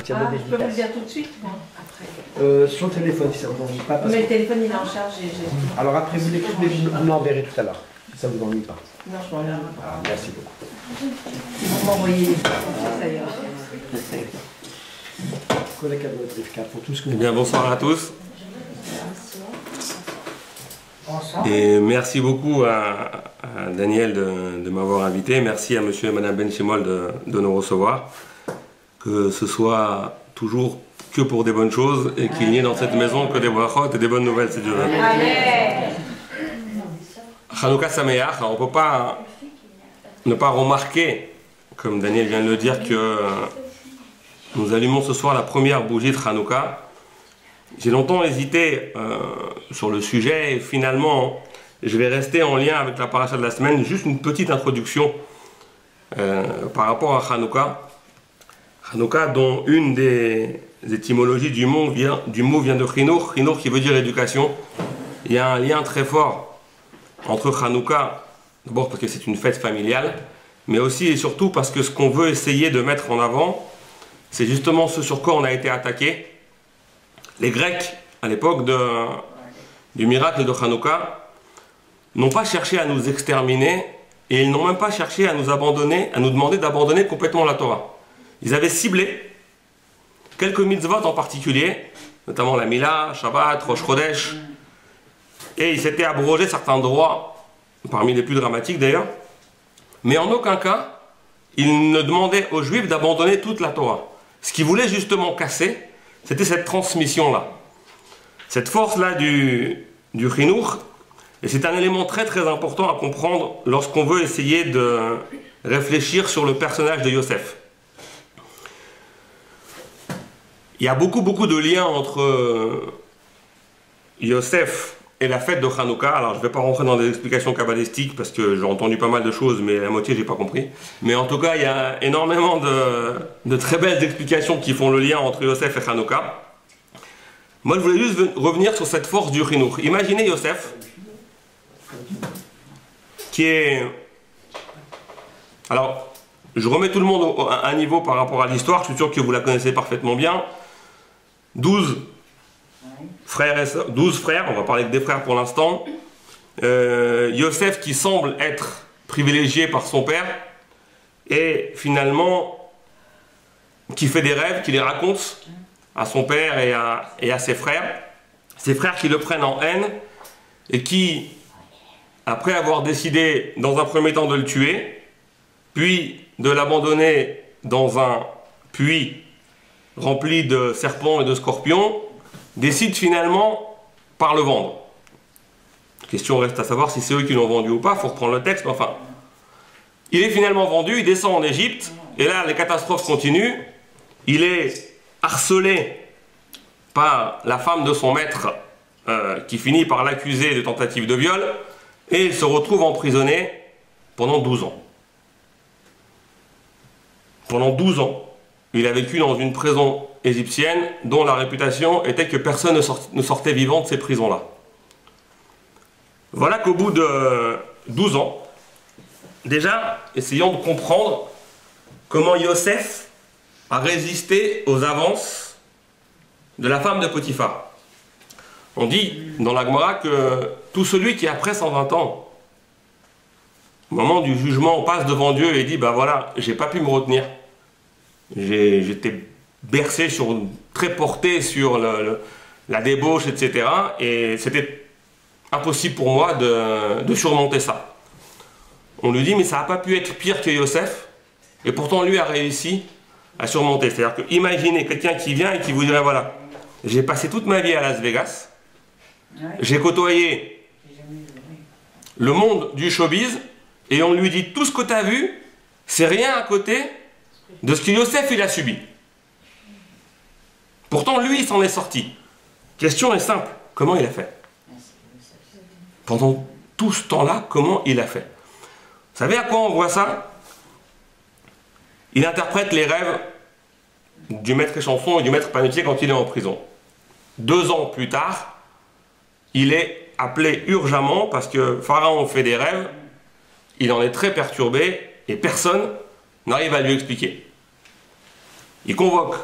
Je peux vous le dire tout de suite, moi. Sur le téléphone, si ça vous ennuie pas. Mais le téléphone, il est en charge. Alors après, vous l'écrivez, vous l'enverrez tout à l'heure. Si ça vous ennuie pas. Non, je m'en reviens pas. Merci beaucoup. Ils vont m'envoyer les ça ira. Eh bien, bonsoir à tous. Et merci beaucoup à Daniel de m'avoir invité. Merci à monsieur et madame Benchimol de nous recevoir. Que ce soit toujours que pour des bonnes choses et qu'il n'y ait dans cette maison que des brachot et des bonnes nouvelles, si Dieu veut. Amen. Hanouka Sameach, on ne peut pas ne pas remarquer, comme Daniel vient de le dire, que nous allumons ce soir la première bougie de Hanouka. J'ai longtemps hésité sur le sujet et finalement je vais rester en lien avec la paracha de la semaine. Juste une petite introduction par rapport à Hanouka. Hanouka, dont une des étymologies du mot vient de Chinour, Chinour qui veut dire éducation. Il y a un lien très fort entre Hanouka, d'abord parce que c'est une fête familiale, mais aussi et surtout parce que ce qu'on veut essayer de mettre en avant, c'est justement ce sur quoi on a été attaqué. Les Grecs, à l'époque du miracle de Hanouka, n'ont pas cherché à nous exterminer et ils n'ont même pas cherché à nous abandonner, à nous demander d'abandonner complètement la Torah. Ils avaient ciblé quelques mitzvot en particulier, notamment la Mila, Shabbat, Rosh Chodesh, et ils s'étaient abrogés certains droits, parmi les plus dramatiques d'ailleurs, mais en aucun cas, ils ne demandaient aux Juifs d'abandonner toute la Torah. Ce qu'ils voulaient justement casser, c'était cette transmission-là, cette force-là du Chinour, et c'est un élément très très important à comprendre lorsqu'on veut essayer de réfléchir sur le personnage de Yosef. Il y a beaucoup de liens entre Yosef et la fête de Hanouka. Alors je ne vais pas rentrer dans des explications kabbalistiques parce que j'ai entendu pas mal de choses, mais la moitié j'ai pas compris. Mais en tout cas, il y a énormément de très belles explications qui font le lien entre Yosef et Hanouka. Moi je voulais juste revenir sur cette force du Chinour. Imaginez Yosef qui est... Alors, je remets tout le monde à un niveau par rapport à l'histoire, je suis sûr que vous la connaissez parfaitement bien. 12 frères, on va parler que des frères pour l'instant. Yosef qui semble être privilégié par son père et finalement qui fait des rêves, qui les raconte à son père et à ses frères. Ses frères qui le prennent en haine et qui, après avoir décidé dans un premier temps de le tuer, puis de l'abandonner dans un puits rempli de serpents et de scorpions, décide finalement par le vendre. La question reste à savoir si c'est eux qui l'ont vendu ou pas, il faut reprendre le texte, mais enfin. Il est finalement vendu, il descend en Égypte, et là les catastrophes continuent. Il est harcelé par la femme de son maître, qui finit par l'accuser de tentative de viol, et il se retrouve emprisonné pendant 12 ans. Pendant 12 ans, il a vécu dans une prison égyptienne dont la réputation était que personne ne sortait vivant de ces prisons-là. Voilà qu'au bout de 12 ans, déjà, essayons de comprendre comment Yosef a résisté aux avances de la femme de Potiphar. On dit dans la Gemara que tout celui qui après 120 ans, au moment du jugement, passe devant Dieu et dit « Ben voilà, j'ai pas pu me retenir. J'étais bercé, très porté sur la débauche, etc. Et c'était impossible pour moi de surmonter ça. » On lui dit « Mais ça n'a pas pu être pire que Yosef. » Et pourtant, lui a réussi à surmonter. C'est-à-dire que imaginez quelqu'un qui vient et qui vous dirait « Voilà, j'ai passé toute ma vie à Las Vegas. J'ai côtoyé le monde du showbiz. Et on lui dit, tout ce que tu as vu, c'est rien à côté de ce que Yosef il a subi. Pourtant, lui, il s'en est sorti. Question est simple, comment il a fait? Pendant tout ce temps-là, comment il a fait? Vous savez à quoi on voit ça? Il interprète les rêves du maître échanson et du maître panetier quand il est en prison. 2 ans plus tard, il est appelé urgemment parce que Pharaon fait des rêves. Il en est très perturbé et personne n'arrive à lui expliquer. Il convoque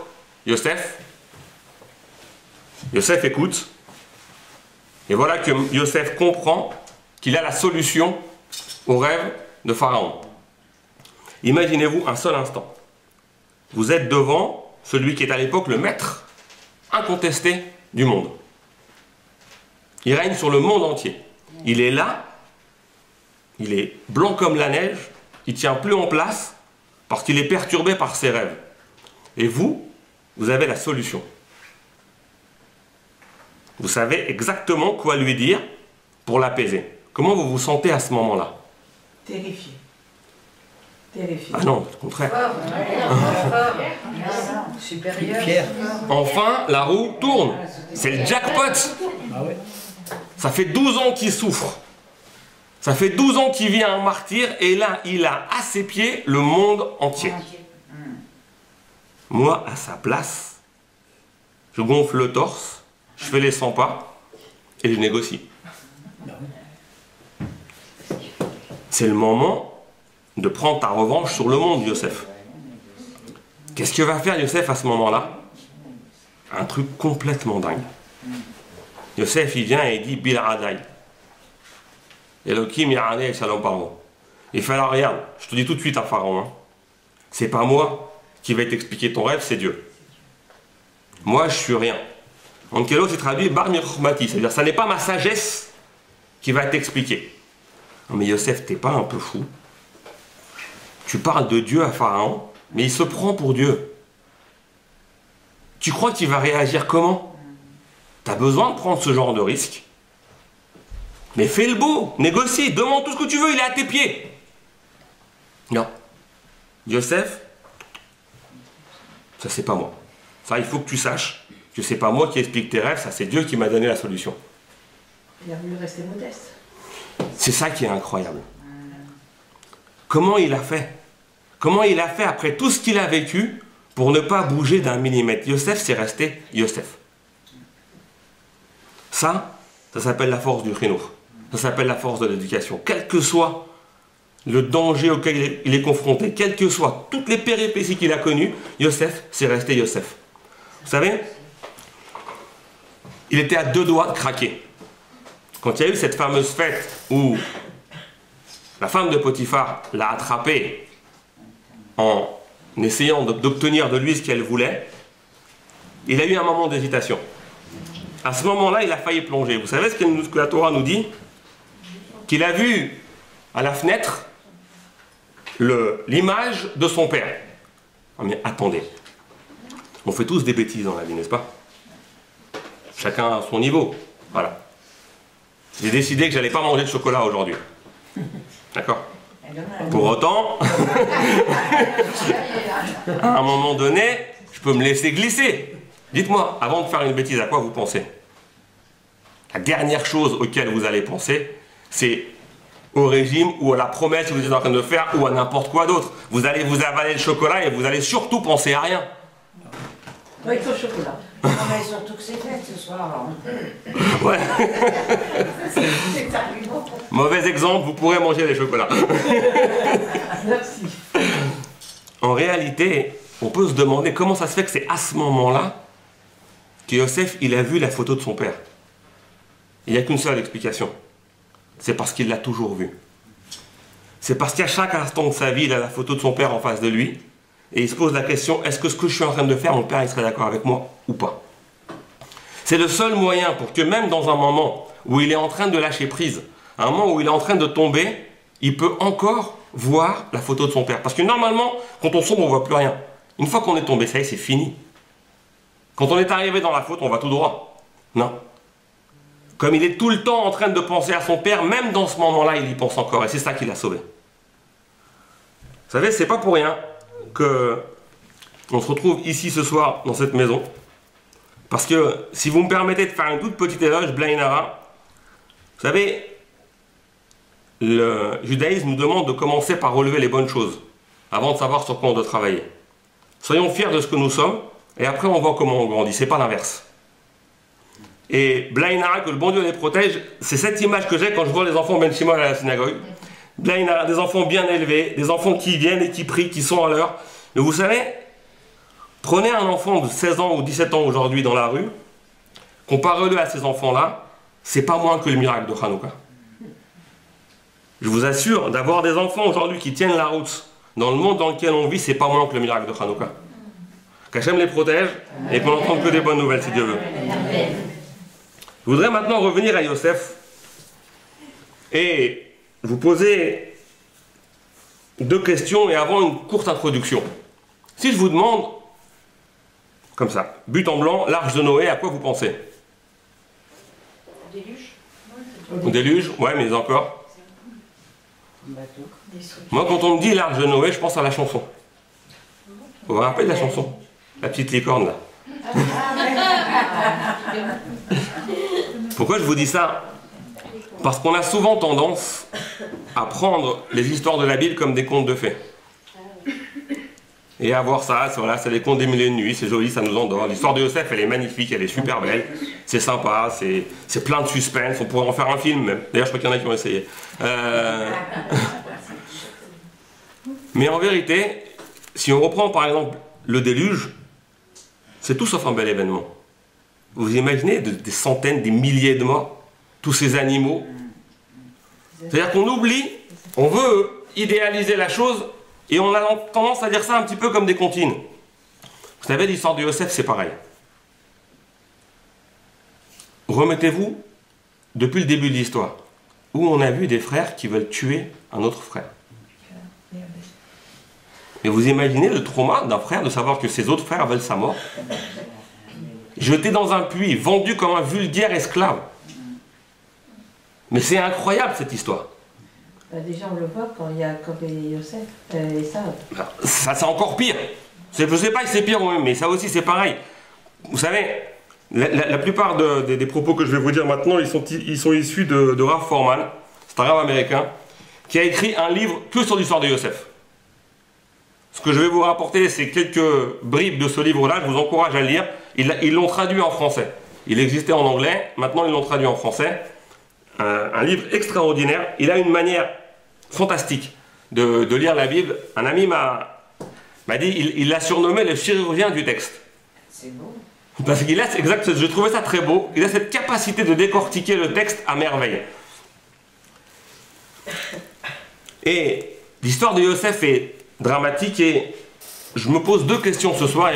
Yosef écoute. Et voilà que Yosef comprend qu'il a la solution au rêve de Pharaon. Imaginez-vous un seul instant. Vous êtes devant celui qui est à l'époque le maître incontesté du monde. Il règne sur le monde entier. Il est là, il est blanc comme la neige, il ne tient plus en place parce qu'il est perturbé par ses rêves. Et vous avez la solution. Vous savez exactement quoi lui dire pour l'apaiser. Comment vous vous sentez à ce moment-là? Terrifié. Terrifié. Ah non, au contraire. Supérieur. Fier. Enfin, la roue tourne. C'est le jackpot. Ah ouais. Ça fait 12 ans qu'il souffre. Ça fait 12 ans qu'il vit un martyr et là, il a à ses pieds le monde entier. Moi, à sa place, je gonfle le torse, je fais les 100 pas et je négocie. C'est le moment de prendre ta revanche sur le monde, Yosef. Qu'est-ce que va faire Yosef à ce moment-là? Un truc complètement dingue. Yosef, il vient et il dit Bil Adai. Elohim Ya'aneh Shalom Paro. Il fait alors, regarde, je te dis tout de suite à Pharaon, hein, c'est pas moi qui vais t'expliquer ton rêve, c'est Dieu. Moi, je suis rien. En Kelo, c'est traduit Bar Mirchmati, c'est-à-dire, ça n'est pas ma sagesse qui va t'expliquer. Non, mais Yosef, t'es pas un peu fou? Tu parles de Dieu à Pharaon, mais il se prend pour Dieu. Tu crois qu'il va réagir comment? Tu as besoin de prendre ce genre de risque. Mais fais le beau, négocie, demande tout ce que tu veux, il est à tes pieds. Non. Yosef, ça c'est pas moi. Ça, il faut que tu saches que c'est pas moi qui explique tes rêves, ça c'est Dieu qui m'a donné la solution. Il a voulu rester modeste. C'est ça qui est incroyable. Comment il a fait? Comment il a fait après tout ce qu'il a vécu pour ne pas bouger d'un millimètre? Yosef, c'est resté Yosef. Ça s'appelle la force du chinour. Ça s'appelle la force de l'éducation. Quel que soit le danger auquel il est confronté, quelles que soient toutes les péripéties qu'il a connues, Yosef, c'est resté Yosef. Vous savez, il était à 2 doigts de craquer. Quand il y a eu cette fameuse fête où la femme de Potiphar l'a attrapé en essayant d'obtenir de lui ce qu'elle voulait, il a eu un moment d'hésitation. À ce moment-là, il a failli plonger. Vous savez ce que la Torah nous dit? Qu'il a vu à la fenêtre l'image de son père. Oh, mais attendez, on fait tous des bêtises dans la vie, n'est-ce pas? Chacun à son niveau. Voilà. J'ai décidé que j'allais pas manger de chocolat aujourd'hui. D'accord? Pour autant, à un moment donné, je peux me laisser glisser. Dites-moi, avant de faire une bêtise, à quoi vous pensez? La dernière chose auquel vous allez penser, c'est au régime ou à la promesse que vous êtes en train de faire ou à n'importe quoi d'autre. Vous allez vous avaler le chocolat et vous allez surtout penser à rien. Avec ton chocolat. Non, mais surtout que c'est fait ce soir. Ouais. Mauvais exemple, vous pourrez manger des chocolats. Merci. En réalité, on peut se demander comment ça se fait que c'est à ce moment-là que Yosef, il a vu la photo de son père. Il n'y a qu'une seule explication. C'est parce qu'il l'a toujours vu. C'est parce qu'à chaque instant de sa vie, il a la photo de son père en face de lui. Et il se pose la question, est-ce que ce que je suis en train de faire, mon père, il serait d'accord avec moi ou pas? C'est le seul moyen pour que même dans un moment où il est en train de lâcher prise, un moment où il est en train de tomber, il peut encore voir la photo de son père. Parce que normalement, quand on sombre, on ne voit plus rien. Une fois qu'on est tombé, ça y est, c'est fini. Quand on est arrivé dans la faute, on va tout droit. Non. Comme il est tout le temps en train de penser à son père, même dans ce moment-là, il y pense encore. Et c'est ça qui l'a sauvé. Vous savez, c'est pas pour rien qu'on se retrouve ici ce soir, dans cette maison. Parce que, si vous me permettez de faire une toute petite éloge, Blainara, vous savez, le judaïsme nous demande de commencer par relever les bonnes choses, avant de savoir sur quoi on doit travailler. Soyons fiers de ce que nous sommes, et après on voit comment on grandit, c'est pas l'inverse. Et Blainara, que le bon Dieu les protège, c'est cette image que j'ai quand je vois les enfants Ben Shimon à la synagogue. Des enfants bien élevés, des enfants qui viennent et qui prient, qui sont à l'heure. Mais vous savez, Prenez un enfant de 16 ans ou 17 ans aujourd'hui dans la rue, comparez-le à ces enfants-là, c'est pas moins que le miracle de Hanouka. Je vous assure, d'avoir des enfants aujourd'hui qui tiennent la route dans le monde dans lequel on vit, c'est pas moins que le miracle de Hanouka. Qu'Hachem les protège et qu'on n'entende que des bonnes nouvelles, si Dieu veut. Je voudrais maintenant revenir à Yosef et vous poser 2 questions et avant une courte introduction. Si je vous demande, comme ça, but en blanc, l'arche de Noé, à quoi vous pensez? Déluge. Au déluge? Ouais, mais encore. Moi, quand on me dit l'arche de Noé, je pense à la chanson. Vous vous rappelez de la chanson? La petite licorne, là. Pourquoi je vous dis ça? Parce qu'on a souvent tendance à prendre les histoires de la Bible comme des contes de fées. Et à voir ça, voilà, c'est les contes des mille et une nuits, c'est joli, ça nous endort. L'histoire de Yosef, elle est magnifique, elle est super belle, c'est sympa, c'est plein de suspense, on pourrait en faire un film même. D'ailleurs, je crois qu'il y en a qui vont essayer. Mais en vérité, si on reprend par exemple le déluge, c'est tout sauf un bel événement. Vous imaginez des centaines, des milliers de morts, tous ces animaux. C'est-à-dire qu'on oublie, on veut idéaliser la chose, et on a tendance à dire ça un petit peu comme des comptines. Vous savez, l'histoire de Yosef, c'est pareil. Remettez-vous depuis le début de l'histoire, où on a vu des frères qui veulent tuer un autre frère. Mais vous imaginez le trauma d'un frère de savoir que ses autres frères veulent sa mort? Jeté dans un puits, vendu comme un vulgaire esclave. Mais c'est incroyable cette histoire. Déjà, on le voit quand il y a Yosef et ça. Ça, c'est encore pire. Je ne sais pas si c'est pire ou même, mais ça aussi, c'est pareil. Vous savez, la plupart des propos que je vais vous dire maintenant, ils sont issus de Rav Foreman, c'est un Rav américain, qui a écrit un livre que sur l'histoire de Yosef. Ce que je vais vous rapporter, c'est quelques bribes de ce livre-là, je vous encourage à le lire. Ils l'ont traduit en français. Il existait en anglais, maintenant ils l'ont traduit en français. Un livre extraordinaire. Il a une manière fantastique de lire la Bible. Un ami m'a dit, il l'a surnommé le chirurgien du texte. C'est beau. Parce qu'il a, exact, je trouvais ça très beau, il a cette capacité de décortiquer le texte à merveille. Et l'histoire de Yosef est dramatique et je me pose 2 questions ce soir,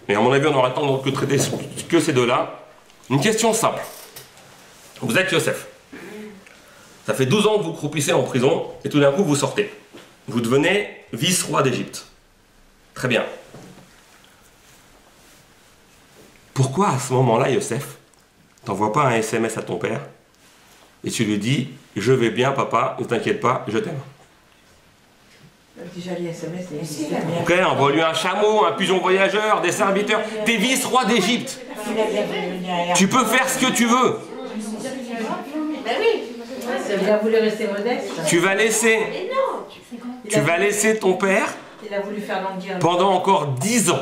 et à mon avis on aura le temps de traiter que ces 2-là. Une question simple. Vous êtes Yosef. Ça fait 12 ans que vous croupissez en prison, et tout d'un coup vous sortez. Vous devenez vice-roi d'Égypte. Très bien. Pourquoi à ce moment-là, Yosef, t'envoies pas un SMS à ton père, et tu lui dis « Je vais bien papa, ne t'inquiète pas, je t'aime ». Déjà les SMS, Ok, envoie-lui un chameau, un pigeon voyageur, des serviteurs. T'es vice-roi d'Égypte. Tu peux faire ce que tu veux. Il a voulu rester modeste. Tu vas laisser ton père Il a voulu faire languir. pendant encore 10 ans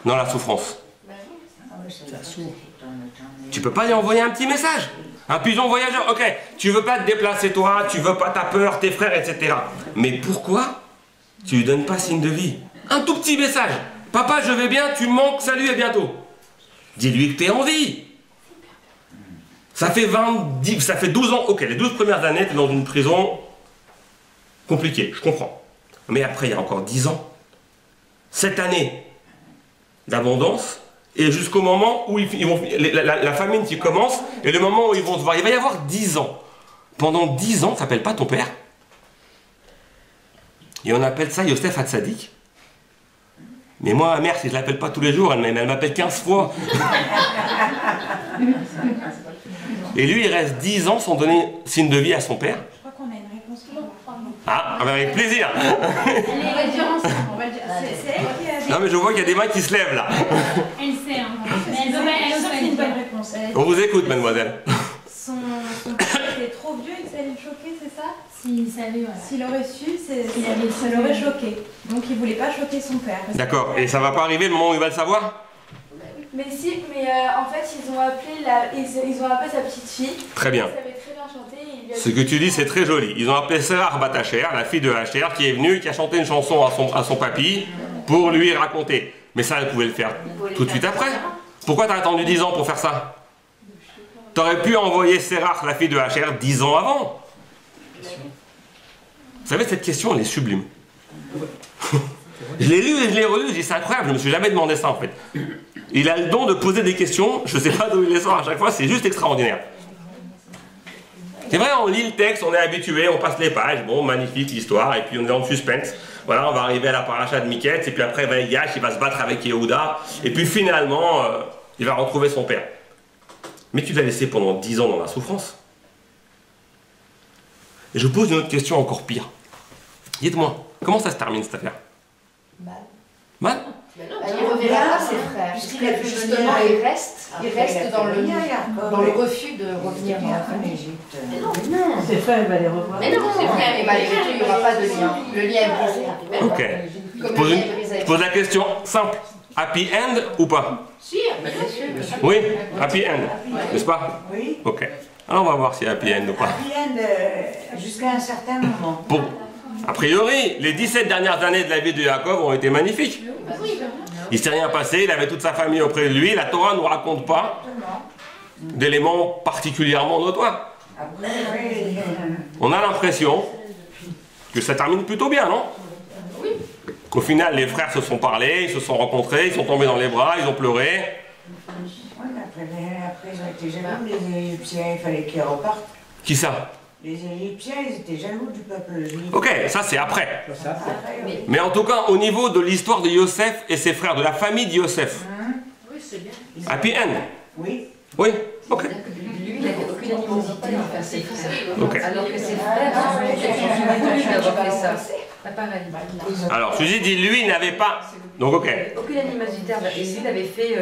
dans la souffrance. Tu peux pas lui envoyer un petit message? Un pigeon voyageur, ok, tu veux pas te déplacer toi, tu veux pas ta peur, tes frères, etc. Mais pourquoi tu lui donnes pas signe de vie? Un tout petit message. Papa, je vais bien, tu me manques, salut, à bientôt. Dis-lui que t'es en vie. Ça fait 12 ans, ok, les 12 premières années, t'es dans une prison compliquée, je comprends. Mais après, il y a encore 10 ans. 7 années d'abondance, et jusqu'au moment où la famine qui commence, et le moment où ils vont se voir. Il va y avoir 10 ans. Pendant 10 ans, ça s'appelle pas ton père. Et on appelle ça Yosef Hatzadik. Mais moi, ma mère, si je ne l'appelle pas tous les jours, elle m'appelle 15 fois. Et lui, il reste 10 ans sans donner signe de vie à son père. Je crois qu'on a une réponse. Ah, avec plaisir. On va dire ensemble. C'est elle qui a dit. Non, mais je vois qu'il y a des mains qui se lèvent là. Elle sait, hein. Mais elle veut une bonne réponse. On vous écoute, mademoiselle. Son père était trop vieux et que ça allait le choquer, c'est ça? S'il savait, voilà. S'il aurait su, ça l'aurait choqué. Donc il voulait pas choquer son père. D'accord. Et ça va pas arriver le moment où il va le savoir? Mais si, mais en fait, ils ont appelé sa petite fille. Très bien. Elle savait très bien chanter. Et il a Ce que tu dis, c'est très joli. Ils ont appelé Sarah Batacher, la fille de Hacher, qui est venue, qui a chanté une chanson à son papy pour lui raconter. Mais ça, elle pouvait le faire tout de suite après. Pourquoi tu as attendu 10 ans pour faire ça? Tu aurais pu envoyer Sérach, la fille de Hacher, 10 ans avant. Vous savez, cette question, elle est sublime. Je l'ai lu et je l'ai relu, je dis c'est incroyable, je me suis jamais demandé ça en fait. Il a le don de poser des questions, je ne sais pas d'où il les sort à chaque fois, c'est juste extraordinaire. C'est vrai, on lit le texte, on est habitué, on passe les pages, bon, magnifique l'histoire, et puis on est dans le suspense. Voilà, on va arriver à la paracha de Miketz, et puis après, Vaïgash, il va se battre avec Yehuda, et puis finalement, il va retrouver son père. Mais tu l'as laissé pendant 10 ans dans la souffrance. Et je pose une autre question encore pire. Dites-moi, comment ça se termine cette affaire? Mal? Il ne reverra pas ses frères, puisqu'il justement il reste dans le refus de revenir en Égypte. Non, ses frères, il va les revoir. Mais non, c'est bien, et malgré tout, il n'y aura pas de lien. Le lien est brisé. Ok. Je pose la question simple. Happy end ou pas? Si, bien sûr. Oui, happy end, n'est-ce pas? Oui. Ok. Alors on va voir si c'est happy end ou pas. Happy end jusqu'à un certain moment. Bon. A priori, les 17 dernières années de la vie de Jacob ont été magnifiques. Il ne s'est rien passé, il avait toute sa famille auprès de lui. La Torah ne nous raconte pas d'éléments particulièrement notoires. On a l'impression que ça termine plutôt bien, non? Qu'au final, les frères se sont parlé, ils se sont rencontrés, ils sont tombés dans les bras, ils ont pleuré. Après, ils ont été jaloux, les Égyptiens, il fallait qu'ils repartent. Qui ça? Les Égyptiens, ils étaient jaloux du peuple juif. Ok, ça c'est après. Mais en tout cas, au niveau de l'histoire de Yosef et ses frères, de la famille de Yosef. Oui, c'est bien. Happy end? Oui. Oui? Ok. Lui, il n'avait aucune animosité envers ses frères. Ok. Alors que ses frères ont voulu d'avoir fait ça. Pas pareil. Alors, Suzy dit, lui, il n'avait pas... Donc, ok. Aucune animosité envers. Et lui, il avait fait...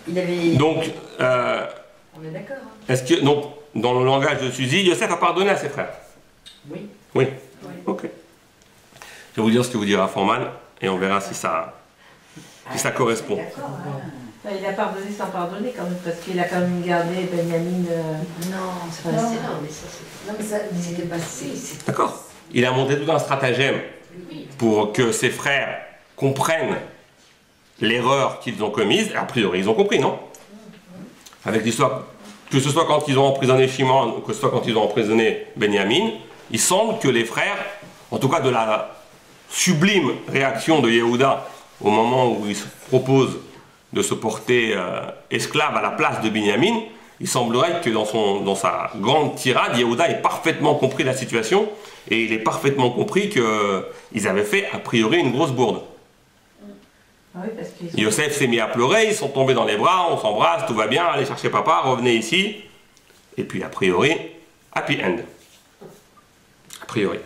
Il avait... Donc, On est d'accord. Hein. est-ce que... Donc, dans le langage de Suzy, Yosef a pardonné à ses frères? Oui. Oui. Ok. Je vais vous dire ce que vous dira Forman, et on verra si ça correspond. Il a pardonné sans pardonner quand même, parce qu'il a quand même gardé Benjamin. Non, c'est pas assez. Non, mais ça, non, mais ça, c'était passé. D'accord. Il a monté tout un stratagème pour que ses frères comprennent l'erreur qu'ils ont commise. A priori, ils ont compris, non? Avec l'histoire, que ce soit quand ils ont emprisonné Shimon, ou que ce soit quand ils ont emprisonné Benjamin, il semble que les frères, en tout cas de la sublime réaction de Yehuda au moment où il se propose de se porter esclave à la place de Benjamin, il semblerait que dans sa grande tirade, Yehuda ait parfaitement compris la situation et il ait parfaitement compris qu'ils avaient fait a priori une grosse bourde. Oui, parce qu'ils Yosef s'est mis à pleurer, ils sont tombés dans les bras, on s'embrasse, tout va bien, allez chercher papa, revenez ici. Et puis a priori, happy end. A priori.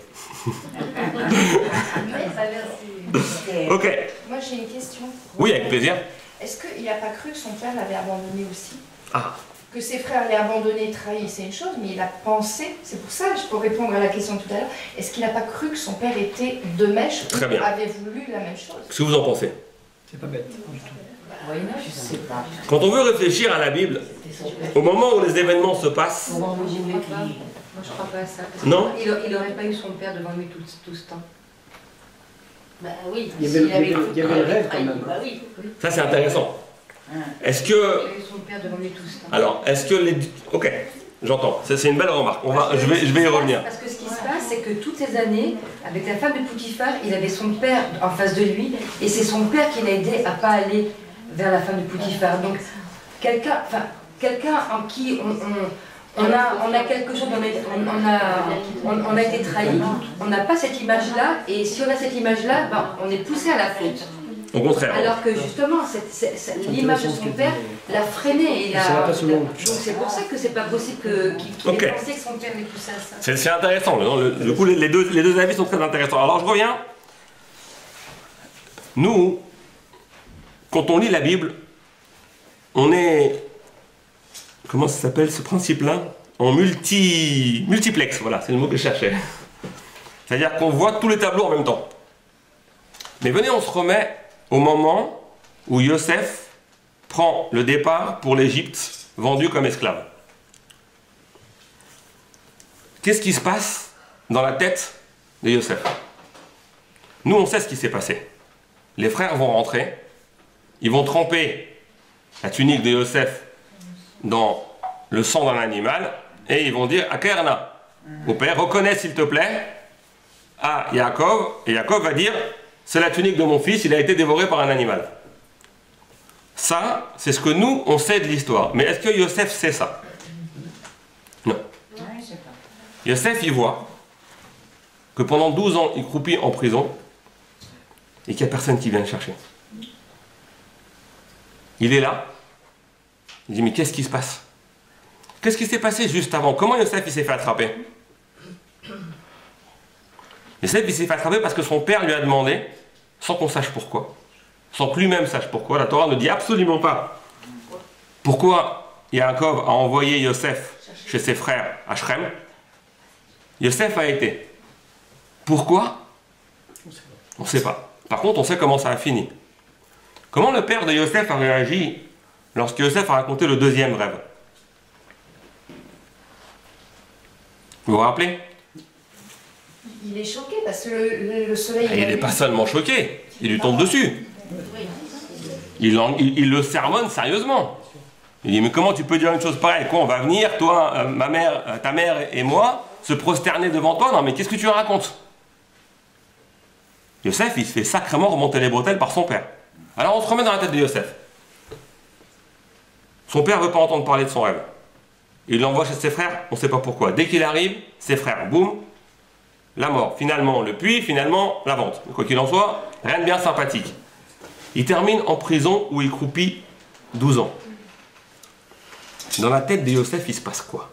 Ok. Moi, j'ai une question. Oui, avec plaisir. Est-ce qu'il n'a pas cru que son père l'avait abandonné aussi? Ah. Que ses frères l'aient abandonné, trahi, c'est une chose, mais il a pensé, c'est pour ça, pour répondre à la question tout à l'heure, est-ce qu'il n'a pas cru que son père était de mèche Très ou bien. avait voulu la même chose? Qu'est-ce que vous en pensez? C'est pas bête. Oui, non, je sais pas. Quand on veut réfléchir à la Bible, au moment où les événements se passent, Moi, je crois pas à ça. Parce Non. Il n'aurait pas eu son père devant lui tout ce temps. Bah oui, Il y avait le rêve quand même. Bah oui. ça c'est intéressant. Est-ce que... Il a eu son père devant lui tout ce temps. Alors, est-ce que les... Ok, j'entends. C'est une belle remarque. Je vais y revenir. Parce que ce qui se passe, c'est que toutes ces années, avec la femme de Potiphar, il avait son père en face de lui, et c'est son père qui l'a aidé à ne pas aller vers la femme de Potiphar. Donc, quelqu'un en qui on a quelque chose, on a été trahi, on n'a pas cette image-là, et si on a cette image-là, ben, on est poussé à la faute. Au contraire. Alors que justement, l'image de son père l'a freiné. Donc c'est pour ça que c'est pas possible qu'il ait pensé que son père l'ait poussé à ça. C'est intéressant. Du coup, les deux avis sont très intéressants. Alors, je reviens. Nous, quand on lit la Bible, on est... Comment ça s'appelle ce principe-là? En multiplex, voilà, c'est le mot que je cherchais. C'est-à-dire qu'on voit tous les tableaux en même temps. Mais venez, on se remet au moment où Yosef prend le départ pour l'Égypte, vendu comme esclave. Qu'est-ce qui se passe dans la tête de Yosef? Nous, on sait ce qui s'est passé. les frères vont rentrer, ils vont tremper la tunique de Yosef dans le sang d'un animal, et ils vont dire, Akerna, au père, reconnais s'il te plaît, à Yaakov, et Yaakov va dire, c'est la tunique de mon fils, il a été dévoré par un animal. Ça, c'est ce que nous, on sait de l'histoire. Mais est-ce que Yosef sait ça? Non. Yosef, il voit que pendant 12 ans, il croupit en prison et qu'il n'y a personne qui vient le chercher. Il est là. Il dit, mais qu'est-ce qui se passe? Qu'est-ce qui s'est passé juste avant? Comment Yosef, il s'est fait attraper? Yosef, il s'est fait attraper parce que son père lui a demandé, sans qu'on sache pourquoi, sans que lui-même sache pourquoi. La Torah ne dit absolument pas pourquoi Yaakov a envoyé Yosef chez ses frères à Shrem. Yosef a été. Pourquoi? On ne sait pas. Par contre, on sait comment ça a fini. Comment le père de Yosef a réagi lorsque Yosef a raconté le deuxième rêve? Vous vous rappelez? Il est choqué parce que le soleil... Il n'est pas seulement choqué, il lui tombe dessus. Il le sermonne sérieusement. Il dit, mais comment tu peux dire une chose pareille? Quoi, on va venir, toi, ta mère et moi, se prosterner devant toi? Non, mais qu'est-ce que tu racontes? Yosef, il se fait sacrément remonter les bretelles par son père. Alors on se remet dans la tête de Yosef. Son père ne veut pas entendre parler de son rêve. Il l'envoie chez ses frères, on ne sait pas pourquoi. Dès qu'il arrive, ses frères, boum, la mort. Finalement le puits, finalement la vente. Quoi qu'il en soit, rien de bien sympathique. Il termine en prison où il croupit 12 ans. Dans la tête de Yosef, il se passe quoi?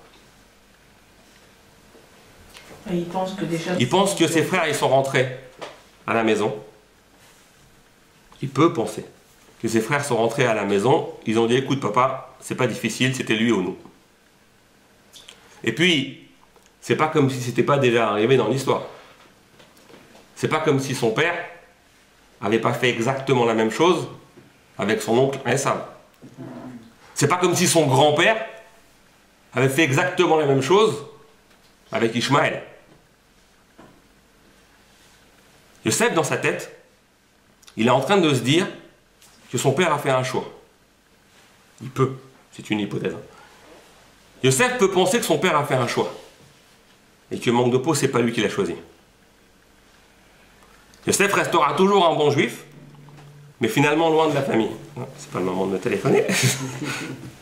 Il pense que ses frères ils sont rentrés à la maison. Il peut penser que ses frères sont rentrés à la maison. Ils ont dit, écoute papa, c'est pas difficile, c'était lui ou nous. Et puis, c'est pas comme si c'était pas déjà arrivé dans l'histoire. C'est pas comme si son père avait pas fait exactement la même chose avec son oncle Esav. C'est pas comme si son grand-père avait fait exactement la même chose avec Ishmaël. Yosef, dans sa tête, il est en train de se dire que son père a fait un choix. Il peut, c'est une hypothèse. Yosef peut penser que son père a fait un choix. Et que manque de peau, c'est pas lui qui l'a choisi. Yosef restera toujours un bon juif, mais finalement loin de la famille. C'est pas le moment de me téléphoner.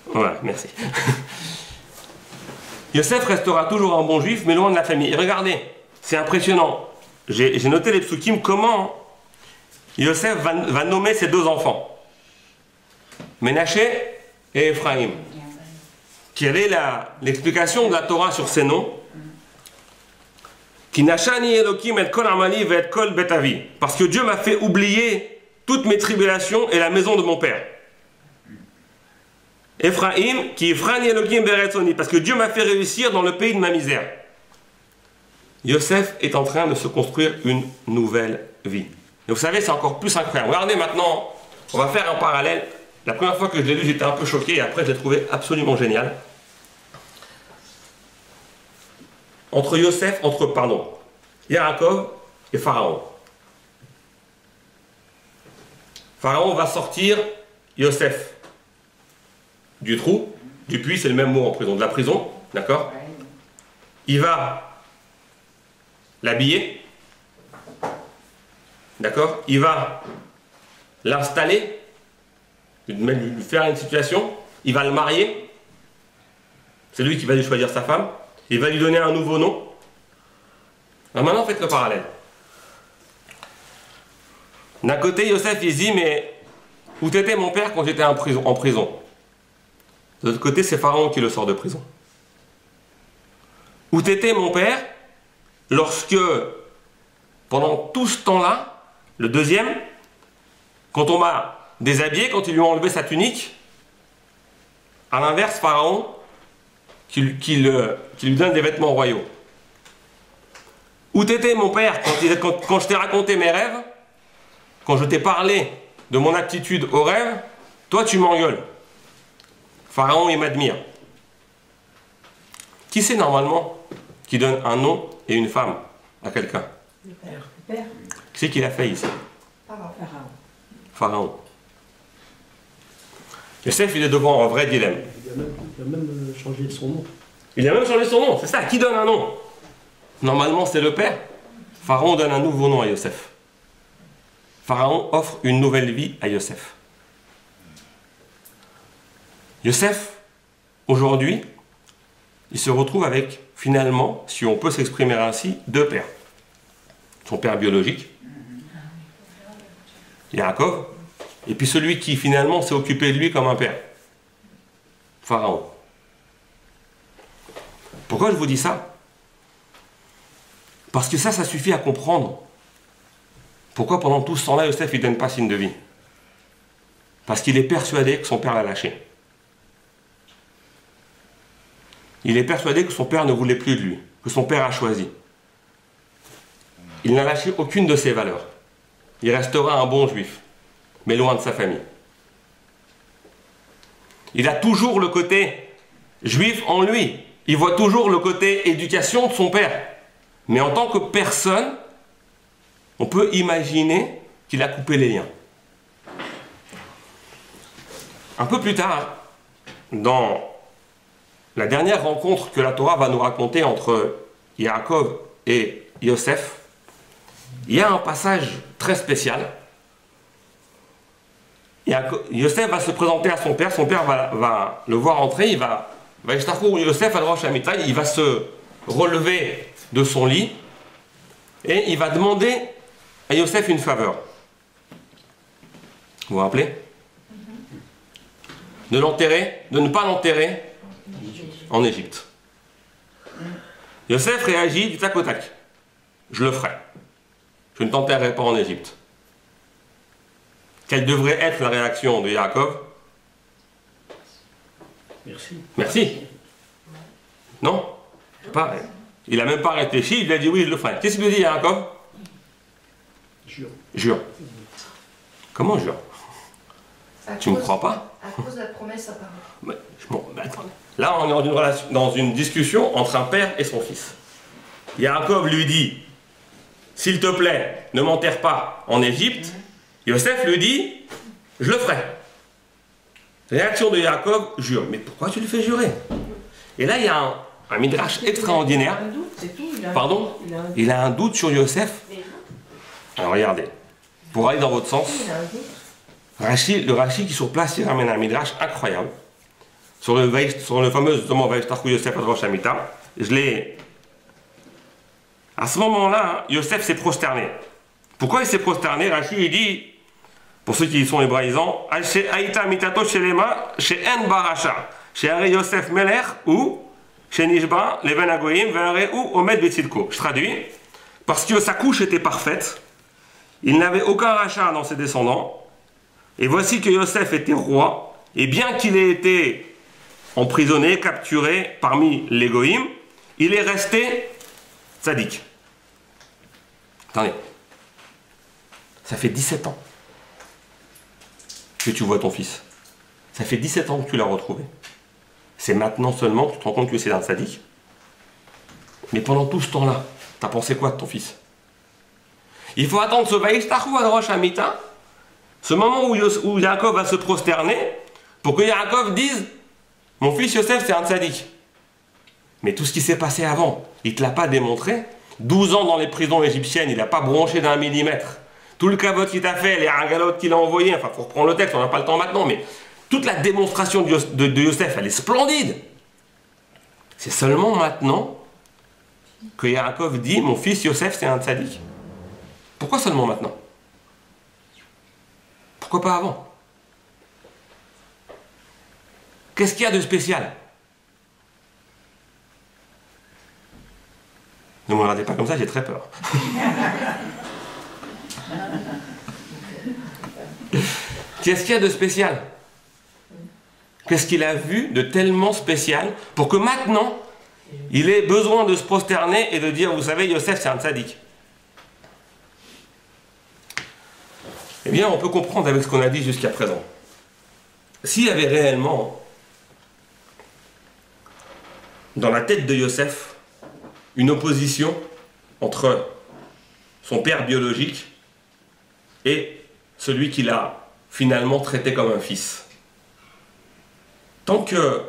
Voilà, merci. Yosef restera toujours un bon juif, mais loin de la famille. Et regardez, c'est impressionnant. J'ai noté les psukim, comment Yosef va nommer ses deux enfants. Ménaché et Ephraim. Quelle est l'explication de la Torah sur ces noms? Parce que Dieu m'a fait oublier toutes mes tribulations et la maison de mon père. Ephraim, qui Ephraim Elohim Beretzoni, parce que Dieu m'a fait réussir dans le pays de ma misère. Yosef est en train de se construire une nouvelle vie. Et vous savez, c'est encore plus incroyable. Regardez maintenant, on va faire un parallèle. La première fois que je l'ai lu, j'étais un peu choqué, et après je l'ai trouvé absolument génial. Entre Yaakov et Pharaon. Pharaon va sortir Yosef du trou, du puits, c'est le même mot en prison, de la prison, d'accord? Il va l'habiller, d'accord? Il va l'installer, lui faire une situation, il va le marier, c'est lui qui va lui choisir sa femme, il va lui donner un nouveau nom. Alors maintenant, faites le parallèle. D'un côté, Yosef, il se dit, mais où t'étais mon père quand j'étais en prison? De l'autre côté, c'est Pharaon qui le sort de prison. Où t'étais mon père lorsque, pendant tout ce temps-là, le deuxième, quand on m'a déshabillé, quand ils lui ont enlevé sa tunique, à l'inverse, Pharaon, qui lui donne des vêtements royaux. Où t'étais mon père quand je t'ai raconté mes rêves, quand je t'ai parlé de mon aptitude aux rêves, toi tu m'engueules. Pharaon, il m'admire. Qui c'est normalement qui donne un nom et une femme à quelqu'un? Le père. Qui c'est qui l'a fait ici? Pharaon. Pharaon. Yosef, il est devant un vrai dilemme. Il a même changé son nom. Il a même changé son nom, c'est ça. Qui donne un nom? Normalement, c'est le père. Pharaon donne un nouveau nom à Yosef. Pharaon offre une nouvelle vie à Yosef. Yosef, aujourd'hui, il se retrouve avec, finalement, si on peut s'exprimer ainsi, deux pères. Son père biologique, Yaakov, et puis celui qui, finalement, s'est occupé de lui comme un père, Pharaon. Pourquoi je vous dis ça? Parce que ça suffit à comprendre pourquoi pendant tout ce temps-là, Yosef ne donne pas signe de vie. Parce qu'il est persuadé que son père l'a lâché. Il est persuadé que son père ne voulait plus de lui, que son père a choisi. Il n'a lâché aucune de ses valeurs. Il restera un bon juif, mais loin de sa famille. Il a toujours le côté juif en lui. Il voit toujours le côté éducation de son père. Mais en tant que personne, on peut imaginer qu'il a coupé les liens. Un peu plus tard, dans la dernière rencontre que la Torah va nous raconter entre Yaakov et Yosef, il y a un passage très spécial. Yosef va se présenter à son père va le voir entrer, il va se relever de son lit et il va demander à Yosef une faveur. Vous vous rappelez? De ne pas l'enterrer en Égypte. Yosef réagit du tac au tac. Je le ferai. Je ne t'enterrerai pas en Égypte. Quelle devrait être la réaction de Yaakov? Merci. Merci. Non? Pas. Il n'a même pas réfléchi, il lui a dit oui, je le ferai. Qu'est-ce qu'il lui dit Yaakov? Jure. Jure. Comment jure? Tu ne me crois pas? À cause de la promesse à parole. Là, on est dans une discussion entre un père et son fils. Yaakov lui dit, s'il te plaît, ne m'enterre pas en Égypte. Yosef lui dit, je le ferai. Réaction de Yaakov, jure. Mais pourquoi tu le fais jurer? Et là, il y a un midrash extraordinaire. Il a un doute, c'est tout. Pardon? Il a un doute sur Yosef. Alors regardez, pour aller dans votre sens, le Rashi qui sur place, il ramène un midrash incroyable sur le fameux justement Vaishtarku Yosef Adrosh Amita. À ce moment-là, Yosef s'est prosterné. Pourquoi il s'est prosterné? Rashi il dit, pour ceux qui sont hébraïsants, Aïta mitato shelema she'en barasha she'are Yosef Melech ou she'nishba leven agoyim ve'are ou omed betzidko. Je traduis, parce que sa couche était parfaite, il n'avait aucun rachat dans ses descendants, et voici que Yosef était roi, et bien qu'il ait été emprisonné, capturé parmi les goïms, il est resté tzaddik. Attendez, ça fait 17 ans que tu vois ton fils. Ça fait 17 ans que tu l'as retrouvé. C'est maintenant seulement que tu te rends compte que c'est un tzaddik. Mais pendant tout ce temps-là, tu as pensé quoi de ton fils? Il faut attendre ce Vaishtachu Adrosh Amita, ce moment où Yaakov va se prosterner, pour que Yaakov dise, mon fils Yosef c'est un tzaddik. Mais tout ce qui s'est passé avant, il ne te l'a pas démontré. 12 ans dans les prisons égyptiennes, il n'a pas bronché d'un millimètre. Tout le cabot qu'il t'a fait, les rangalotes qu'il a envoyées, enfin, il faut reprendre le texte, on n'a pas le temps maintenant, mais toute la démonstration de Yosef, elle est splendide. C'est seulement maintenant que Yaakov dit, mon fils Yosef, c'est un tzaddik. Pourquoi seulement maintenant? Pourquoi pas avant? Qu'est-ce qu'il y a de spécial? Ne me regardez pas comme ça, j'ai très peur. Qu'est-ce qu'il y a de spécial? Qu'est-ce qu'il a vu de tellement spécial pour que maintenant, il ait besoin de se prosterner et de dire, vous savez, Yosef, c'est un tzaddik? Eh bien, on peut comprendre avec ce qu'on a dit jusqu'à présent. S'il y avait réellement, dans la tête de Yosef, une opposition entre son père biologique et celui qu'il a finalement traité comme un fils. Tant que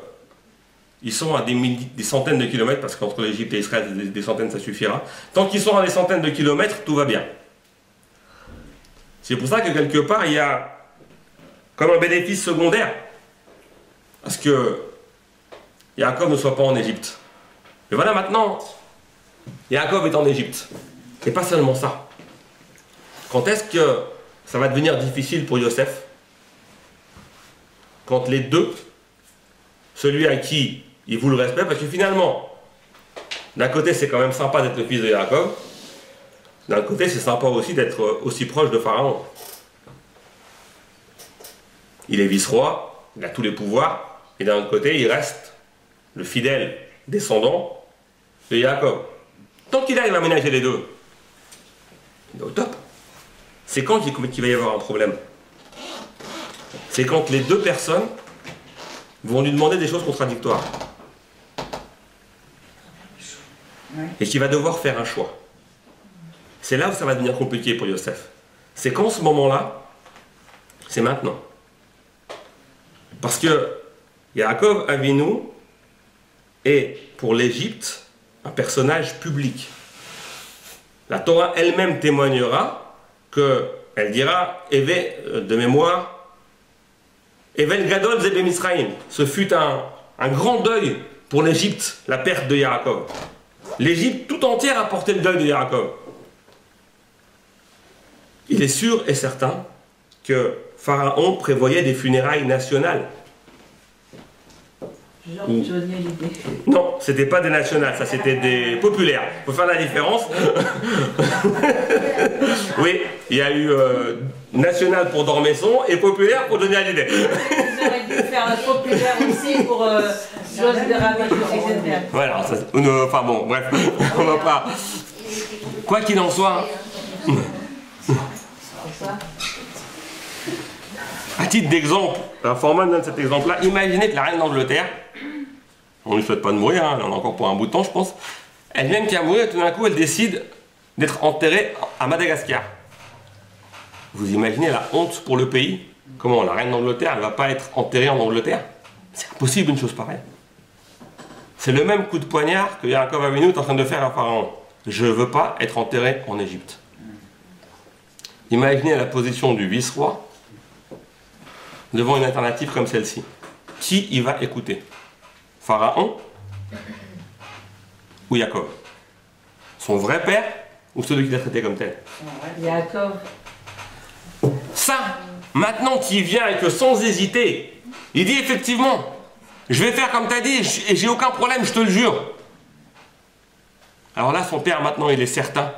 ils sont à des centaines de kilomètres, parce qu'entre l'Égypte et Israël, des centaines, ça suffira. Tant qu'ils sont à des centaines de kilomètres, tout va bien. C'est pour ça que quelque part, il y a comme un bénéfice secondaire. Parce que Yaakov ne soit pas en Égypte. Mais voilà, maintenant, Yaakov est en Égypte. Et pas seulement ça. Quand est-ce que ça va devenir difficile pour Yosef? Quand les deux, celui à qui il voue le respect, parce que finalement, d'un côté c'est quand même sympa d'être le fils de Yaakov, d'un côté c'est sympa aussi d'être aussi proche de Pharaon. Il est vice-roi, il a tous les pouvoirs, et d'un autre côté il reste le fidèle descendant de Yaakov. Tant qu'il arrive à ménager les deux, il est au top. C'est quand qu'il va y avoir un problème? C'est quand les deux personnes vont lui demander des choses contradictoires. Et qu'il va devoir faire un choix. C'est là où ça va devenir compliqué pour Yosef. C'est qu'en ce moment-là, c'est maintenant. Parce que Yaakov Avinu est pour l'Égypte un personnage public. La Torah elle-même témoignera qu'elle dira, de mémoire, Evel Gadol Zebe Misraïm. Ce fut un grand deuil pour l'Égypte, la perte de Yaakov. L'Égypte tout entière a porté le deuil de Yaakov. Il est sûr et certain que Pharaon prévoyait des funérailles nationales. Genre Johnny Hallyday. Non, c'était pas des nationales, ça c'était des populaires. Il faut faire la différence. Oui, il y a eu national pour Dormesson et populaire pour Johnny Hallyday. Ils auraient dû faire un populaire aussi pour Joss de Rabbi Eisenberg. Voilà, ça, enfin bon, bref, on va pas. Quoi qu'il en soit. À titre d'exemple, Forman donne cet exemple-là. Imaginez que la reine d'Angleterre, on ne lui souhaite pas de mourir, hein, elle en a encore pour un bout de temps, je pense. Elle vient qu'à mourir et tout d'un coup, elle décide d'être enterrée à Madagascar. Vous imaginez la honte pour le pays? Comment la reine d'Angleterre, elle ne va pas être enterrée en Angleterre? C'est impossible une chose pareille. C'est le même coup de poignard que Yaakov Avinu est en train de faire à Pharaon. Je ne veux pas être enterré en Égypte. Imaginez la position du vice-roi devant une alternative comme celle-ci. Qui il va écouter? Pharaon ou Yaakov? Son vrai père ou celui qui l'a traité comme tel? Yaakov. Ça, maintenant qu'il vient et que sans hésiter, il dit effectivement, je vais faire comme tu as dit et j'ai aucun problème, je te le jure. Alors là, son père, maintenant, il est certain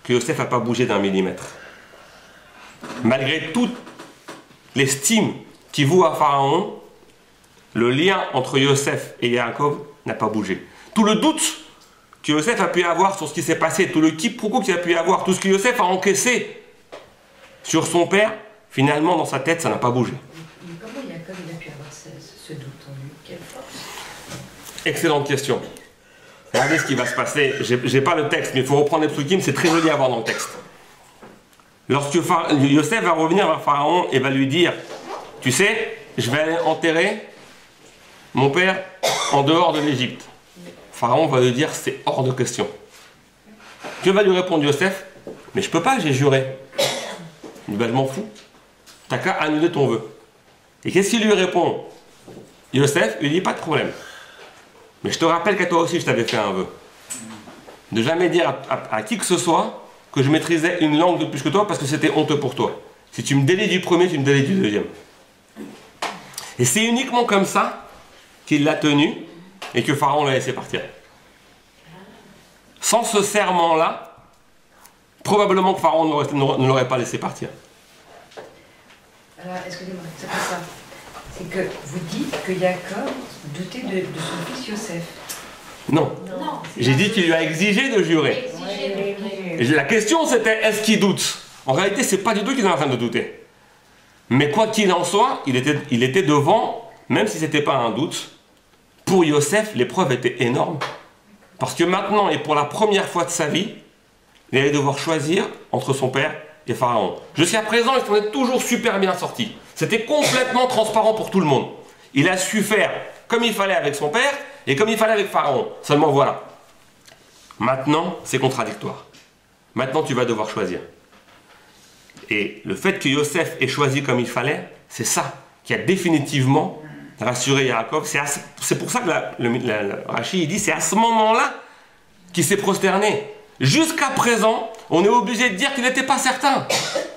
que Yosef n'a pas bougé d'un millimètre. Malgré toute l'estime qu'il voue à Pharaon, le lien entre Yosef et Yaakov n'a pas bougé. Tout le doute que Yosef a pu avoir sur ce qui s'est passé, tout le quiproquo qu'il a pu avoir, tout ce que Yosef a encaissé sur son père, finalement, dans sa tête, ça n'a pas bougé. Mais comment Yaakov a pu avoir ce doute en lui? Quelle force? Excellente question. Regardez ce qui va se passer. J'ai pas le texte, mais il faut reprendre les psukim, c'est très joli à voir dans le texte. Lorsque Yosef va revenir vers Pharaon et va lui dire, tu sais, je vais aller enterrer mon père en dehors de l'Égypte. Pharaon va lui dire, c'est hors de question. Que va lui répondre Yosef? Mais je peux pas, j'ai juré. Il dit, bah, je m'en fous. T'as qu'à annuler ton vœu. Et qu'est-ce qu'il lui répond? Yosef lui dit, pas de problème. Mais je te rappelle qu'à toi aussi, je t'avais fait un vœu. De jamais dire à qui que ce soit que je maîtrisais une langue de plus que toi parce que c'était honteux pour toi. Si tu me délies du premier, tu me délies du deuxième. Et c'est uniquement comme ça qu'il l'a tenu et que Pharaon l'a laissé partir. Sans ce serment-là, probablement que Pharaon ne l'aurait pas laissé partir. Alors, excusez-moi, c'est pas ça. C'est que vous dites que Yaakov doutait de son fils Yosef. Non. J'ai dit qu'il lui a exigé de jurer. Et la question c'était, est-ce qu'il doute? En réalité, c'est pas du tout qu'il est en train de douter. Mais quoi qu'il en soit, il était devant, même si c'était pas un doute, pour Yosef, l'épreuve était énorme. Parce que maintenant, et pour la première fois de sa vie, il allait devoir choisir entre son père et Pharaon. Jusqu'à présent, il s'en est toujours super bien sorti. C'était complètement transparent pour tout le monde. Il a su faire comme il fallait avec son père et comme il fallait avec Pharaon. Seulement voilà. Maintenant, c'est contradictoire. Maintenant, tu vas devoir choisir. Et le fait que Yosef ait choisi comme il fallait, c'est ça qui a définitivement rassuré Yaakov. C'est pour ça que Rachi dit, c'est à ce moment-là qu'il s'est prosterné. Jusqu'à présent, on est obligé de dire qu'il n'était pas certain.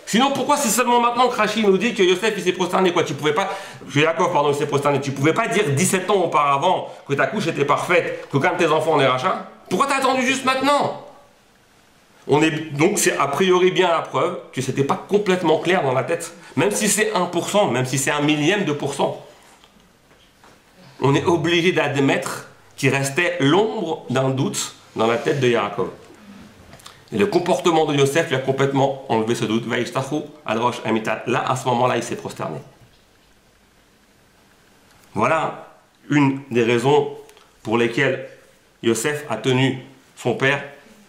Sinon, pourquoi c'est seulement maintenant que Rachi nous dit que Yosef il s'est prosterné quoi? Tu pouvais pas, Yaakov, pardon, il s'est prosterné. Tu pouvais pas dire 17 ans auparavant que ta couche était parfaite, qu'aucun de tes enfants en est rachat? Pourquoi t'as attendu juste maintenant? Donc c'est a priori bien la preuve que c'était pas complètement clair dans la tête. Même si c'est 1%, même si c'est 1/1000 de %. On est obligé d'admettre qu'il restait l'ombre d'un doute dans la tête de Yaakov. Et le comportement de Yosef lui a complètement enlevé ce doute. Là, à ce moment-là, il s'est prosterné. Voilà une des raisons pour lesquelles Yosef a tenu son père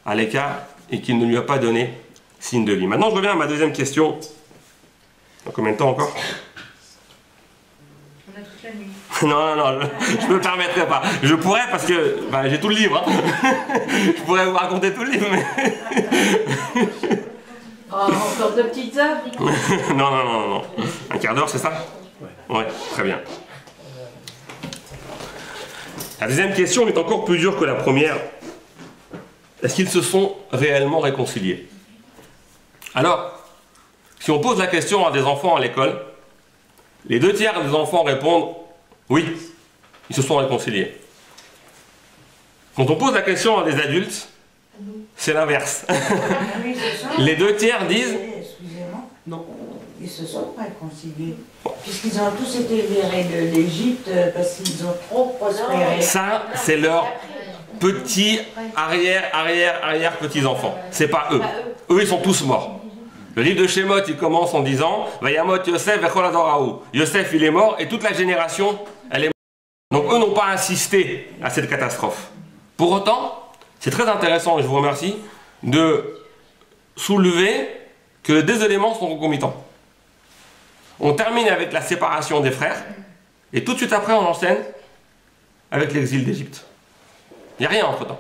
à l'écart et qu'il ne lui a pas donné signe de vie. Maintenant, je reviens à ma deuxième question. Dans combien de temps encore? On a toute la nuit. Non, je ne me permettrai pas. Je pourrais parce que j'ai tout le livre. Hein. Je pourrais vous raconter tout le livre, mais... Oh, encore 2 petites heures? Non. Un quart d'heure, c'est ça? Ouais, très bien. La deuxième question est encore plus dure que la première. Est-ce qu'ils se sont réellement réconciliés? Alors, si on pose la question à des enfants à l'école, les 2/3 des enfants répondent oui, ils se sont réconciliés. Quand on pose la question à des adultes, c'est l'inverse. Les 2/3 disent excusez-moi, Non. ils se sont réconciliés. Puisqu'ils ont tous été virés de l'Égypte parce qu'ils ont trop prospéré. ça, c'est leur petits arrière petits-enfants. C'est pas eux. Eux, ils sont tous morts. Le livre de Shemot, il commence en disant Vayamot Yosef vechol adorahu. Yosef, il est mort et toute la génération, elle est morte. Donc eux n'ont pas assisté à cette catastrophe. Pour autant, c'est très intéressant, et je vous remercie, de soulever que les 2 éléments sont concomitants. On termine avec la séparation des frères, et tout de suite après, on enchaîne avec l'exil d'Égypte. Il n'y a rien entre-temps.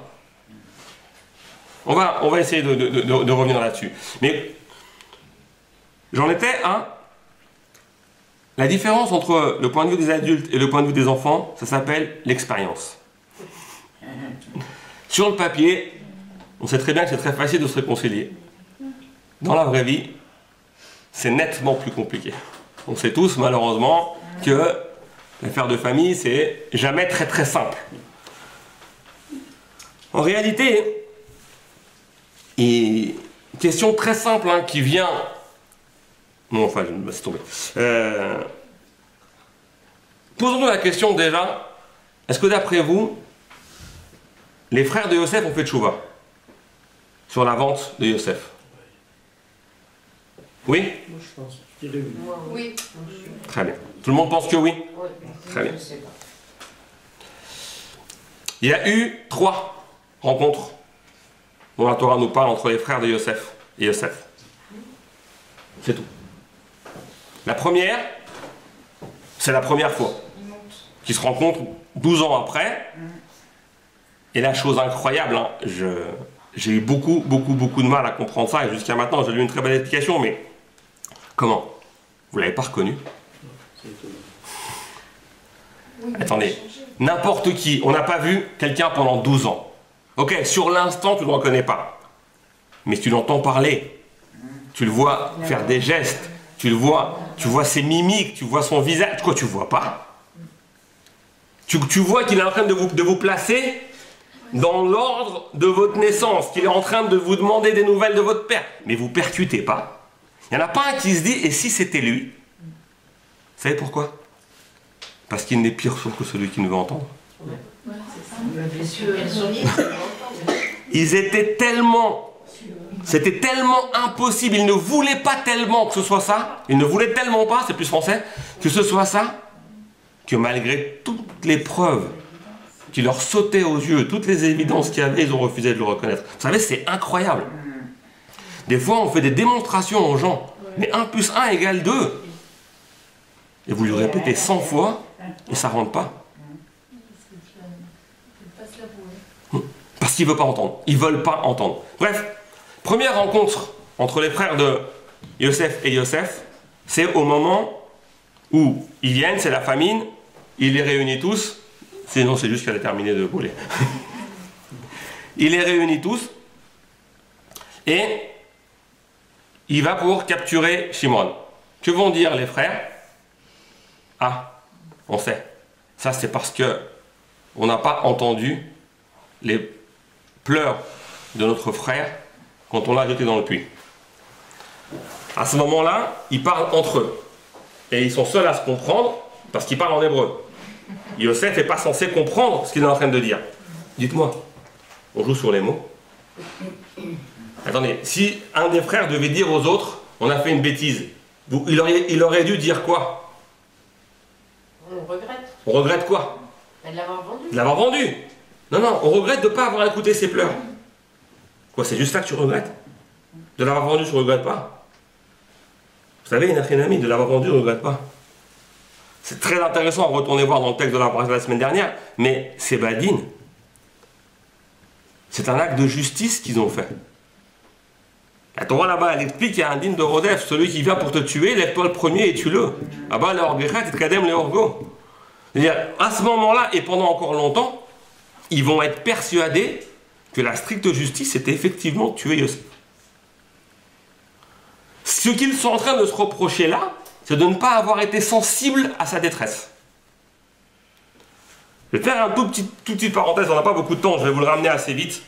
On va essayer de revenir là-dessus. Mais j'en étais à la différence entre le point de vue des adultes et le point de vue des enfants, ça s'appelle l'expérience. Sur le papier, on sait très bien que c'est très facile de se réconcilier. Dans la vraie vie, c'est nettement plus compliqué. On sait tous, malheureusement, que l'affaire de famille, c'est jamais très très simple. En réalité, une question très simple qui vient... Non, enfin, je me laisse tomber. Posons-nous la question déjà, est-ce que d'après vous, les frères de Yosef ont fait tchouva sur la vente de Yosef? Oui? Moi, je pense. Je dirais oui. Oui. Très bien. Tout le monde pense que oui? Très bien. Il y a eu 3 rencontres dont la Torah nous parle entre les frères de Yosef et Yosef. C'est tout. La première, c'est la première fois qu'ils se rencontrent 12 ans après. Et la chose incroyable, j'ai eu beaucoup de mal à comprendre ça, et jusqu'à maintenant j'ai lu une très belle explication, mais comment? Vous l'avez pas reconnu? Attendez, n'importe qui, on n'a pas vu quelqu'un pendant 12 ans. Ok, sur l'instant tu ne le reconnais pas, mais tu l'entends parler, tu le vois faire des gestes, tu vois ses mimiques, tu vois son visage, quoi tu vois pas? Tu vois qu'il est en train de vous placer dans l'ordre de votre naissance, qu'il est en train de vous demander des nouvelles de votre père, mais vous percutez pas. Il n'y en a pas un qui se dit, et si c'était lui? Vous savez pourquoi? Parce qu'il n'est pire sourd que celui qui nous veut entendre. Ils étaient tellement... C'était tellement impossible, ils ne voulaient pas tellement que ce soit ça, ils ne voulaient tellement pas, c'est plus français, que ce soit ça, que malgré toutes les preuves qui leur sautaient aux yeux, toutes les évidences qu'il y avait, ils ont refusé de le reconnaître. Vous savez, c'est incroyable. Des fois, on fait des démonstrations aux gens. Mais 1 plus 1 égale 2. Et vous lui répétez 100 fois, et ça ne rentre pas. Parce qu'ils ne veulent pas entendre. Ils ne veulent pas entendre. Bref, première rencontre entre les frères de Yosef et Yosef, c'est au moment où ils viennent, c'est la famine, il les réunit tous, sinon c'est juste qu'elle a terminé de brûler. Il les réunit tous, et il va pour capturer Shimon. Que vont dire les frères? Ah, on sait. Ça c'est parce que on n'a pas entendu les pleurs de notre frère quand on l'a jeté dans le puits. À ce moment-là, ils parlent entre eux. Et ils sont seuls à se comprendre parce qu'ils parlent en hébreu. Yosef n'est pas censé comprendre ce qu'il est en train de dire. Dites-moi, on joue sur les mots. Attendez, si un des frères devait dire aux autres, on a fait une bêtise, il aurait dû dire quoi? On regrette. On regrette quoi? De l'avoir vendu. De l'avoir vendu. Non, non, on regrette de ne pas avoir écouté ses pleurs. Quoi, c'est juste ça que tu regrettes? De l'avoir vendu, tu ne regrettes pas? Vous savez, Inachinami, de l'avoir vendu, on ne regrette pas. C'est très intéressant à retourner voir dans le texte de la semaine dernière, mais c'est badine. C'est un acte de justice qu'ils ont fait. La Torah là-bas, elle explique qu'il y a un digne de Rodef, celui qui vient pour te tuer, lève-toi le premier et tue-le. Là-bas, le Orgechet, et Kadem, le Orgo. C'est-à-dire, à ce moment-là, et pendant encore longtemps, ils vont être persuadés que la stricte justice était effectivement de tuer Yosef. Ce qu'ils sont en train de se reprocher là, c'est de ne pas avoir été sensible à sa détresse. Je vais faire un toute petite parenthèse, on n'a pas beaucoup de temps, je vais vous le ramener assez vite.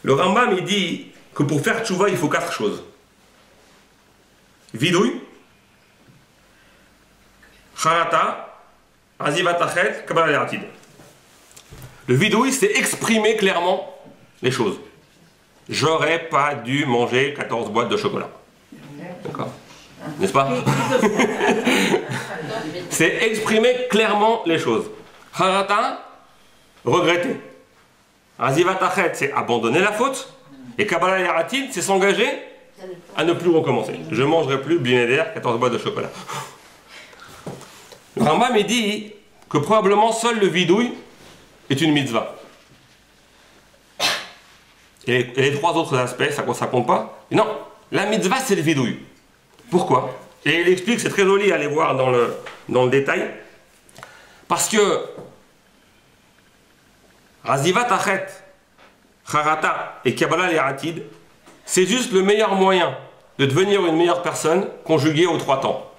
Le Rambam, il dit que pour faire tchouva, il faut 4 choses. Vidouille, charata, azivatachet, kabbalah le'atid. Le vidouille, c'est exprimer clairement les choses. J'aurais pas dû manger 14 boîtes de chocolat. D'accord? N'est-ce pas? C'est exprimer clairement les choses. Harata, regretter. Azivatachet, c'est abandonner la faute. Et Kabbalah Yaratid, c'est s'engager à ne plus recommencer. Je ne mangerai plus blinéder 14 boîtes de chocolat. Le Rambam il dit que probablement seul le vidouille est une mitzvah. Et les 3 autres aspects, ça compte pas? Non, la mitzvah c'est le vidouille. Pourquoi? Et il explique, c'est très joli à aller voir dans le détail. Parce que Azivat Achet, Charata et Kabbalah Le'atid, c'est juste le meilleur moyen de devenir une meilleure personne conjugué aux 3 temps.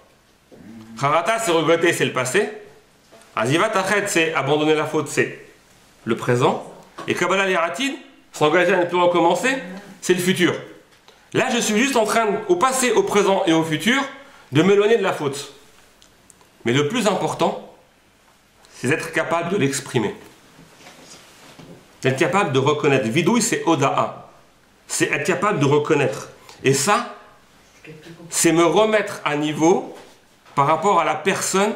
Charata, c'est regretter, c'est le passé. Azivat Achet, c'est abandonner la faute, c'est le présent. Et Kabbalah Le'atid, s'engager à ne plus recommencer, c'est le futur. Là, je suis juste en train, au passé, au présent et au futur, de m'éloigner de la faute. Mais le plus important, c'est d'être capable de l'exprimer. D'être capable de reconnaître. Vidouille, c'est Oda'a. C'est être capable de reconnaître. Et ça, c'est me remettre à niveau par rapport à la personne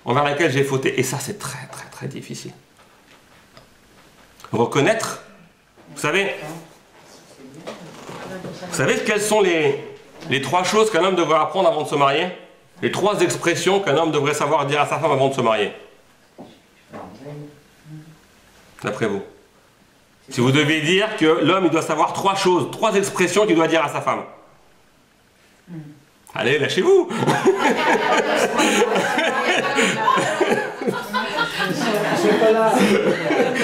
envers laquelle j'ai fauté. Et ça, c'est très, très, très difficile. Reconnaître, vous savez quelles sont les 3 choses qu'un homme devrait apprendre avant de se marier? Les 3 expressions qu'un homme devrait savoir dire à sa femme avant de se marier? D'après vous? Si vous devez dire que l'homme il doit savoir 3 choses, 3 expressions qu'il doit dire à sa femme. Allez, lâchez-vous.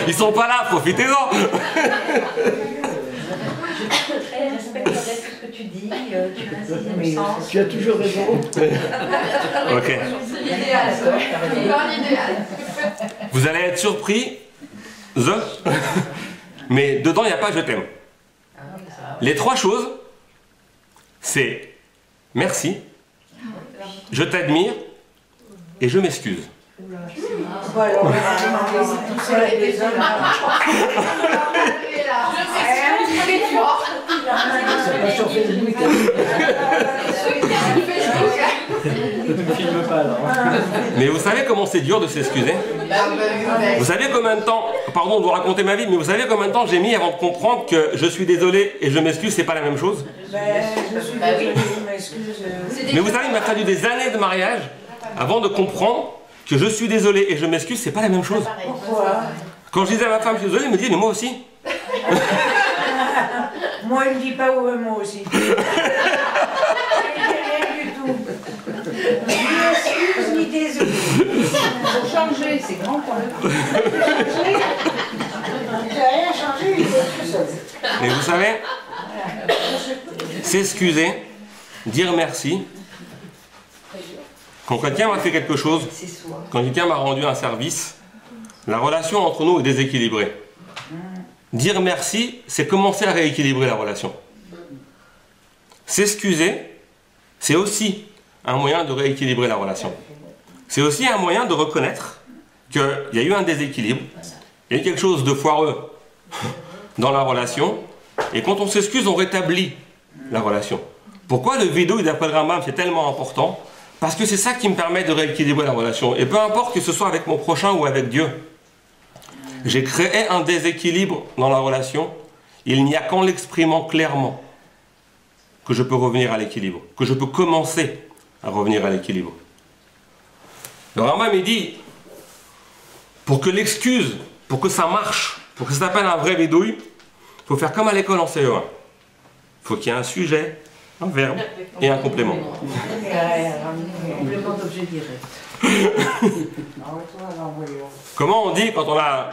Ils sont pas là, profitez-en. Je respecterai tout ce que tu dis, tu as un 6e sens. Tu as toujours raison. Ok. Vous allez être surpris, mais dedans il n'y a pas je t'aime. Les 3 choses, c'est merci, je t'admire et je m'excuse. Ne te filme pas là. Mais vous savez comment c'est dur de s'excuser? Vous savez combien de temps, pardon de vous raconter ma vie, mais vous savez combien de temps j'ai mis avant de comprendre que je suis désolé et je m'excuse, c'est pas la même chose? Je suis désolée, je m'excuse. Mais vous savez, il m'a fallu des années de mariage avant de comprendre que je suis désolé et je m'excuse, c'est pas la même chose. Pourquoi? Quand je disais à ma femme, je suis désolé, elle me dit, mais moi aussi. Moi, il ne dit pas ouais, moi aussi. Il ne dit rien du tout. Ni excuse, ni désolé. Il faut changer, c'est grand point. Il n'a rien changé, il est tout seul. Mais vous savez, s'excuser, dire merci, quand quelqu'un m'a fait quelque chose, quand quelqu'un m'a rendu un service, la relation entre nous est déséquilibrée. Dire merci, c'est commencer à rééquilibrer la relation. S'excuser, c'est aussi un moyen de rééquilibrer la relation. C'est aussi un moyen de reconnaître qu'il y a eu un déséquilibre, il y a eu quelque chose de foireux dans la relation, et quand on s'excuse, on rétablit la relation. Pourquoi le vidouille d'après le Rambam, c'est tellement important? Parce que c'est ça qui me permet de rééquilibrer la relation. Et peu importe que ce soit avec mon prochain ou avec Dieu, j'ai créé un déséquilibre dans la relation. Il n'y a qu'en l'exprimant clairement que je peux revenir à l'équilibre, que je peux commencer à revenir à l'équilibre. Le Rambam il dit, pour que l'excuse, pour que ça marche, pour que ça s'appelle un vrai vidouille, il faut faire comme à l'école en CE1. Il faut qu'il y ait un sujet, un verbe et un complément. Complément d'objet direct. Comment on dit quand on a...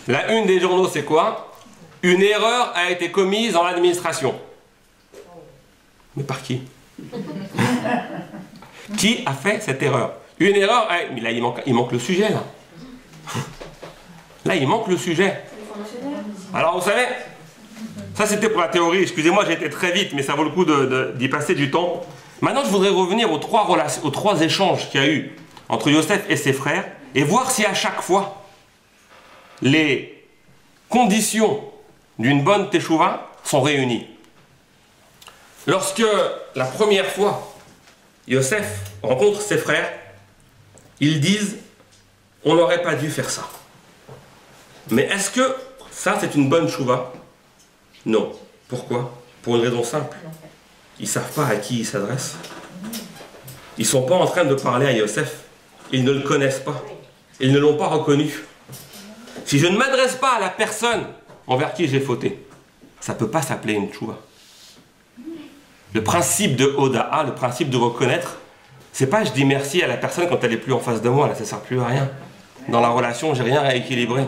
La une des journaux, c'est quoi? Une erreur a été commise dans l'administration. Mais par qui? Qui a fait cette erreur? Une erreur... Mais là, il manque le sujet, là. Là, il manque le sujet. Alors, vous savez, ça c'était pour la théorie. Excusez-moi, j'ai été très vite, mais ça vaut le coup d'y passer du temps. Maintenant, je voudrais revenir aux trois échanges qu'il y a eu entre Yosef et ses frères et voir si à chaque fois, les conditions d'une bonne teshuva sont réunies. Lorsque, la première fois, Yosef rencontre ses frères, ils disent « On n'aurait pas dû faire ça ». Mais est-ce que ça, c'est une bonne teshuva? Non. Pourquoi? Pour une raison simple. Ils ne savent pas à qui ils s'adressent. Ils ne sont pas en train de parler à Yosef. Ils ne le connaissent pas. Ils ne l'ont pas reconnu. Si je ne m'adresse pas à la personne envers qui j'ai fauté, ça ne peut pas s'appeler une teshuva. Le principe de Hoda'a, le principe de reconnaître, c'est pas je dis merci à la personne quand elle n'est plus en face de moi, là ça ne sert plus à rien. Dans la relation, j'ai rien à équilibrer.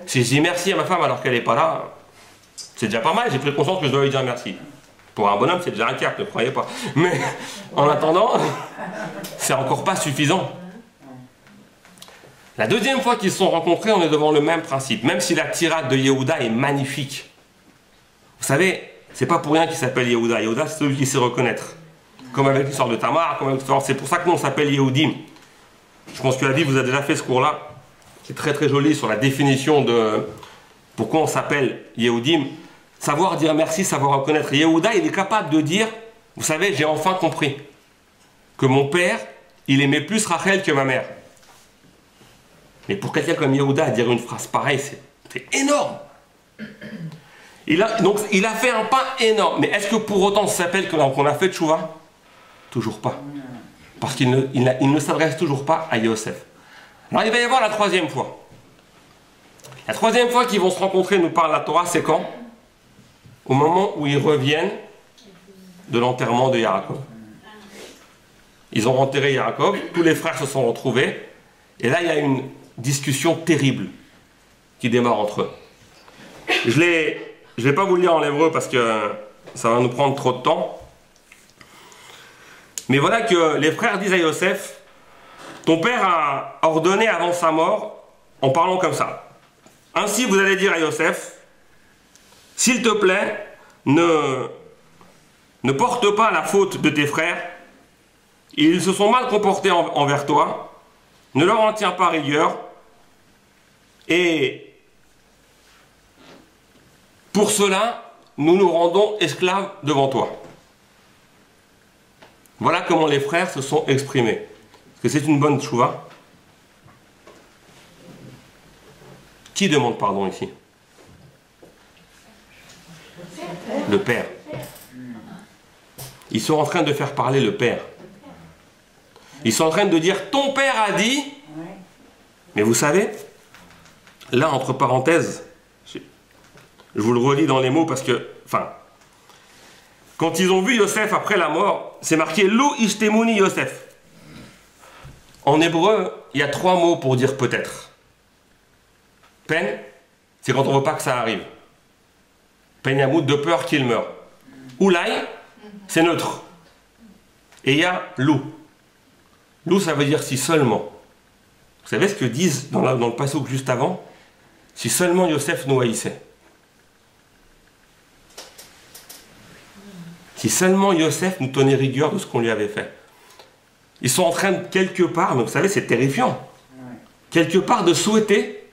Si je dis merci à ma femme alors qu'elle n'est pas là, c'est déjà pas mal, j'ai pris conscience que je dois lui dire merci. Pour un bonhomme, c'est déjà un cap, ne croyez pas. Mais en attendant, c'est encore pas suffisant. La deuxième fois qu'ils se sont rencontrés, on est devant le même principe. Même si la tirade de Yehuda est magnifique. Vous savez, c'est pas pour rien qu'il s'appelle Yehuda. Yehuda, c'est celui qui sait reconnaître. Comme avec l'histoire de Tamar, comme avec l'histoire... C'est pour ça que nous, on s'appelle Yehudim. Je pense que la vie vous a déjà fait ce cours-là. C'est très très joli sur la définition de pourquoi on s'appelle Yehudim. Savoir dire merci, savoir reconnaître. Yehuda, il est capable de dire, vous savez, j'ai enfin compris que mon père, il aimait plus Rachel que ma mère. Mais pour quelqu'un comme Yehuda, dire une phrase pareille, c'est énorme. Il a fait un pas énorme. Mais est-ce que pour autant ça s'appelle qu'on a fait teshuva? Toujours pas. Parce qu'il ne s'adresse toujours pas à Yosef. Alors il va y avoir la troisième fois. La troisième fois qu'ils vont se rencontrer, nous parle la Torah, c'est quand? Au moment où ils reviennent de l'enterrement de Yaakov. Ils ont enterré Yaakov, tous les frères se sont retrouvés, et là il y a une discussion terrible qui démarre entre eux. Je ne vais pas vous le lire en hébreu parce que ça va nous prendre trop de temps. Mais voilà que les frères disent à Yosef, ton père a ordonné avant sa mort, en parlant comme ça. Ainsi vous allez dire à Yosef, s'il te plaît, ne porte pas la faute de tes frères. Ils se sont mal comportés envers toi. Ne leur en tiens pas rigueur. Et pour cela, nous nous rendons esclaves devant toi. Voilà comment les frères se sont exprimés. Est-ce que c'est une bonne tchouva? Qui demande pardon ici? Le père. Ils sont en train de faire parler le père. Ils sont en train de dire ton père a dit. Mais vous savez, là entre parenthèses, je vous le relis dans les mots parce que, enfin, quand ils ont vu Yosef après la mort, c'est marqué Lo ishtemuni Yosef. En hébreu, il y a 3 mots pour dire peut-être. Peine, c'est quand on ne veut pas que ça arrive. Peine yamout, de peur qu'il meure. Oulaï, c'est neutre. Et il y a lou. Lou, ça veut dire si seulement. Vous savez ce que disent dans le passouk juste avant? Si seulement Yosef nous haïssait. Si seulement Yosef nous tenait rigueur de ce qu'on lui avait fait. Ils sont en train de, quelque part, mais vous savez, c'est terrifiant, quelque part de souhaiter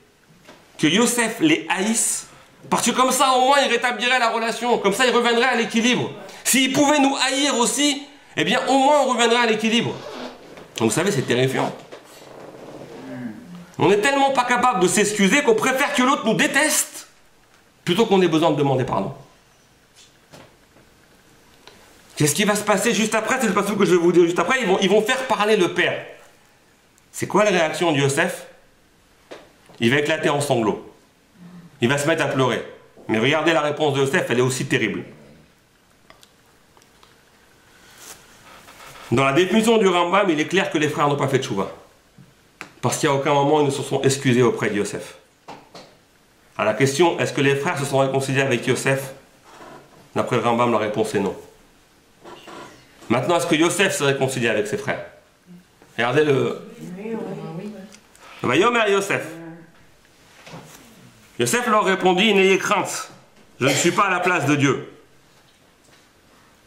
que Yosef les haïsse, parce que comme ça, au moins, il rétablirait la relation, comme ça, il reviendrait à l'équilibre. S'il pouvait nous haïr aussi, eh bien, au moins, on reviendrait à l'équilibre. Donc, vous savez, c'est terrifiant. On n'est tellement pas capable de s'excuser qu'on préfère que l'autre nous déteste, plutôt qu'on ait besoin de demander pardon. Qu'est-ce qui va se passer juste après? C'est le passage que je vais vous dire juste après. Ils vont faire parler le père. C'est quoi la réaction de Yosef? Il va éclater en sanglots. Il va se mettre à pleurer. Mais regardez la réponse de Yosef, elle est aussi terrible. Dans la définition du Rambam, il est clair que les frères n'ont pas fait de tchouva. Parce qu'à aucun moment ils ne se sont excusés auprès de Yosef. À la question, est-ce que les frères se sont réconciliés avec Yosef? D'après le Rambam, la réponse est non. Maintenant, est-ce que Yosef s'est réconcilié avec ses frères? Regardez le... Vayomer Yosef. Yosef leur répondit, n'ayez crainte, je ne suis pas à la place de Dieu.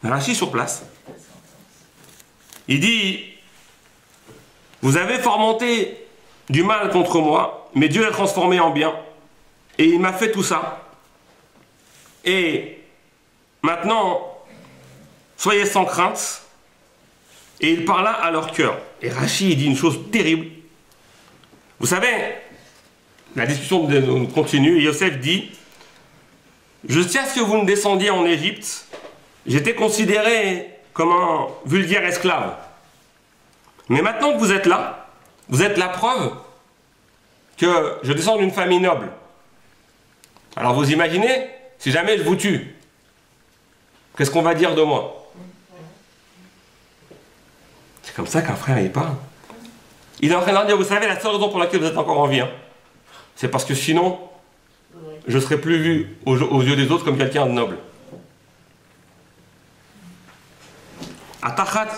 Rachi sur place. Il dit, vous avez fomenté du mal contre moi, mais Dieu l'a transformé en bien. Et il m'a fait tout ça. Et maintenant, soyez sans crainte. Et il parla à leur cœur. Et Rachi, il dit une chose terrible. Vous savez, la discussion continue. Et Yosef dit, jusqu'à ce que vous ne descendiez en Égypte, j'étais considéré comme un vulgaire esclave. Mais maintenant que vous êtes là, vous êtes la preuve que je descends d'une famille noble. Alors vous imaginez, si jamais je vous tue, qu'est-ce qu'on va dire de moi? C'est comme ça qu'un frère il parle. Il est en train de leur dire, vous savez, la seule raison pour laquelle vous êtes encore en vie, c'est parce que sinon, je ne serai plus vu aux yeux des autres comme quelqu'un de noble. Atachat,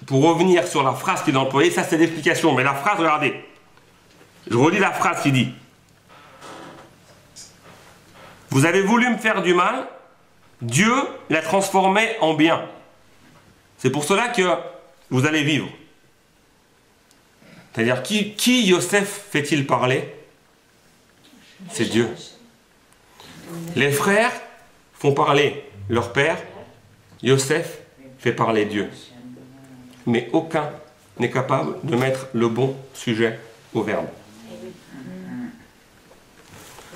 pour revenir sur la phrase qu'il a employée, ça c'est l'explication, mais la phrase, regardez. Je relis la phrase qui dit, vous avez voulu me faire du mal, Dieu l'a transformé en bien. C'est pour cela que vous allez vivre. C'est-à-dire, qui Yosef fait-il parler? C'est Dieu. Les frères font parler leur père, Yosef fait parler Dieu. Mais aucun n'est capable de mettre le bon sujet au verbe.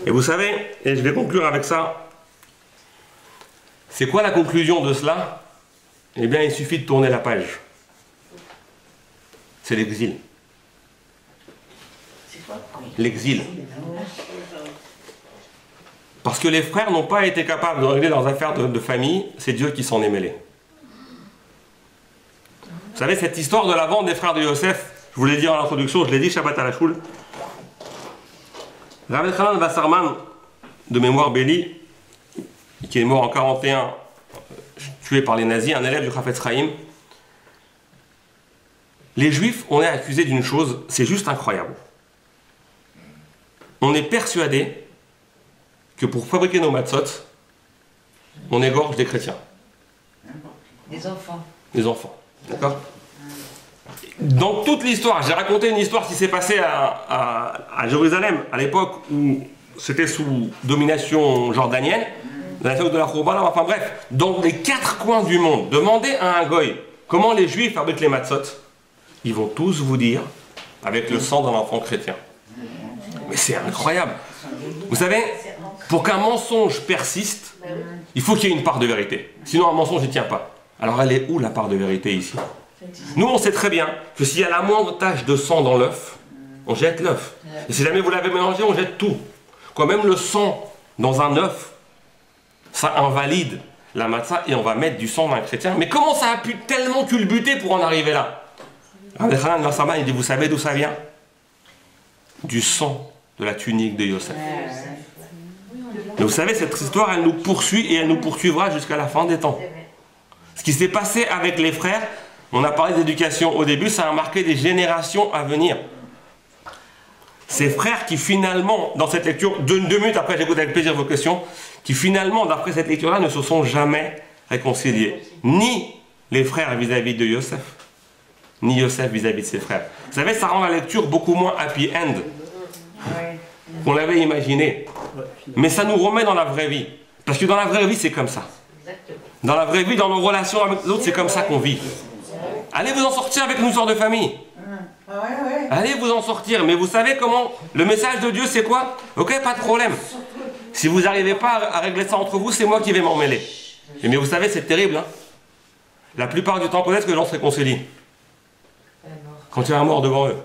Et vous savez, et je vais conclure avec ça, c'est quoi la conclusion de cela? Eh bien, il suffit de tourner la page. C'est l'exil. L'exil. Parce que les frères n'ont pas été capables de régler leurs affaires de famille, c'est Dieu qui s'en est mêlé. Vous savez, cette histoire de la vente des frères de Yosef, je vous l'ai dit en introduction, je l'ai dit Shabbat à la choule. Rav Elchanan Wasserman, de mémoire Béli, qui est mort en 41, tué par les nazis, un élève du Chafetz Chaim. Les Juifs, on est accusés d'une chose, c'est juste incroyable. On est persuadé que pour fabriquer nos matzot, on égorge des chrétiens. Des enfants. Des enfants, d'accord? Dans toute l'histoire, j'ai raconté une histoire qui s'est passée à Jérusalem, à l'époque où c'était sous domination jordanienne, dans l'époque de la Khourbala, enfin bref, dans les 4 coins du monde. Demandez à un goy comment les juifs fabriquent les matzot? Ils vont tous vous dire avec le sang d'un enfant chrétien. Mais c'est incroyable. Vous savez, pour qu'un mensonge persiste, il faut qu'il y ait une part de vérité. Sinon un mensonge n'y tient pas. Alors elle est où la part de vérité ici? Nous on sait très bien que s'il y a la moindre tache de sang dans l'œuf, on jette l'œuf. Et si jamais vous l'avez mélangé, on jette tout. Quoi, même le sang dans un œuf, ça invalide la matzah et on va mettre du sang d'un chrétien. Mais comment ça a pu tellement culbuter pour en arriver là? Al-Hanan Nasama, il dit, vous savez d'où ça vient? Du sang de la tunique de Yosef. Mais vous savez, cette histoire, elle nous poursuit et elle nous poursuivra jusqu'à la fin des temps. Ce qui s'est passé avec les frères, on a parlé d'éducation au début, ça a marqué des générations à venir. Ces frères qui finalement, dans cette lecture, 2 minutes après, j'écoute avec plaisir vos questions, qui finalement, d'après cette lecture-là, ne se sont jamais réconciliés. Ni les frères vis-à-vis de Yosef, ni Yosef vis-à-vis de ses frères. Vous savez, ça rend la lecture beaucoup moins happy end qu'on l'avait imaginé. Mais ça nous remet dans la vraie vie. Parce que dans la vraie vie, c'est comme ça. Dans la vraie vie, dans nos relations avec les autres, c'est comme ça qu'on vit. Allez vous en sortir avec une histoire de famille. Allez vous en sortir. Mais vous savez comment? Le message de Dieu, c'est quoi? Ok, pas de problème. Si vous n'arrivez pas à régler ça entre vous, c'est moi qui vais m'en mêler. Mais vous savez, c'est terrible. Hein, la plupart du temps, peut-être que les gens se réconcilient quand il y a un mort devant eux.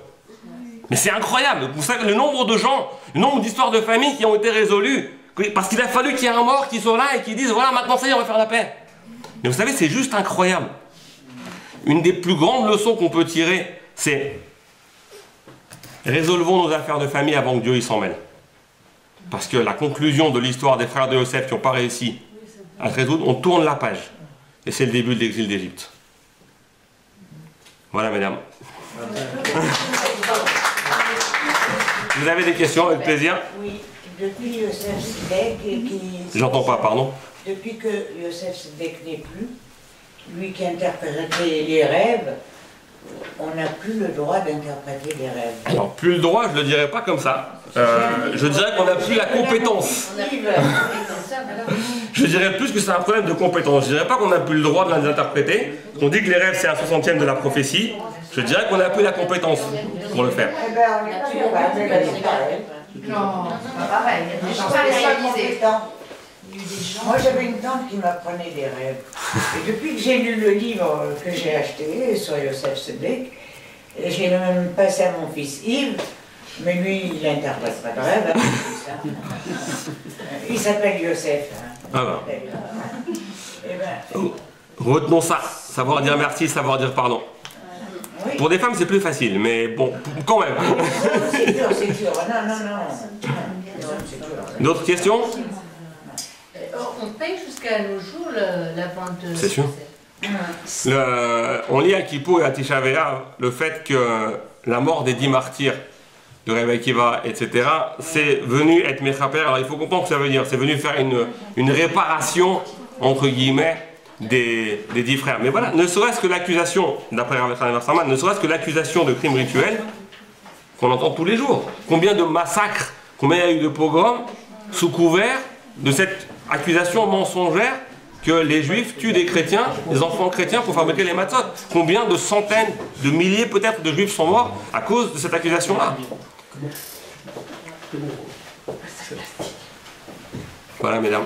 Mais c'est incroyable. Vous savez le nombre de gens, le nombre d'histoires de famille qui ont été résolues parce qu'il a fallu qu'il y ait un mort qui soit là et qui dise voilà, maintenant ça y est, on va faire la paix. Mais vous savez, c'est juste incroyable. Une des plus grandes leçons qu'on peut tirer, c'est résolvons nos affaires de famille avant que Dieu s'en mêle. Parce que la conclusion de l'histoire des frères de Yosef qui n'ont pas réussi à se résoudre, on tourne la page. Et c'est le début de l'exil d'Égypte. Voilà, mesdames. Vous avez des questions, avec plaisir? Oui, depuis Yosef Sédek qui... J'entends pas, pardon. Depuis que Yosef Sédek n'est plus, lui qui interprétait les rêves, on n'a plus le droit d'interpréter les rêves. Alors, plus le droit, je ne le dirais pas comme ça. Je dirais qu'on n'a plus la compétence. Je dirais plus que c'est un problème de compétence. Je ne dirais pas qu'on n'a plus le droit de les interpréter. On dit que les rêves, c'est un 60e de la prophétie. Je dirais qu'on n'a plus la compétence pour le faire. Eh bien, on n'est pas capable de les rêves. Non, c'est pas pareil. Il y a des gens spécialisés. Moi, j'avais une tante qui m'apprenait des rêves. Et depuis que j'ai lu le livre que j'ai acheté sur Yosef Sédek, j'ai même passé à mon fils Yves, mais lui, il n'interprète pas de rêve. Hein, il s'appelle Yosef. Hein. Ah ben. Eh ben, retenons ça. Savoir dire merci, savoir dire pardon. oui. Pour des femmes, c'est plus facile, mais bon, quand même. C'est dur, c'est dur. Non. D'autres questions? On paye jusqu'à nos jours la vente de... C'est sûr. On lit à Kippour et à Tisha B'Av le fait que la mort des 10 martyrs de Rabbi Akiva, etc., c'est venu être Mechaper. Alors il faut comprendre ce que ça veut dire. C'est venu faire une réparation, entre guillemets, des 10 frères. Mais voilà, ne serait-ce que l'accusation, d'après Rabbi Sarman, ne serait-ce que l'accusation de crime rituel qu'on entend tous les jours. Combien de massacres, combien il y a eu de pogroms sous couvert de cette accusation mensongère que les juifs tuent des chrétiens, des enfants chrétiens pour fabriquer les matzot. Combien de centaines, de milliers peut-être de juifs sont morts à cause de cette accusation-là. Voilà, mesdames.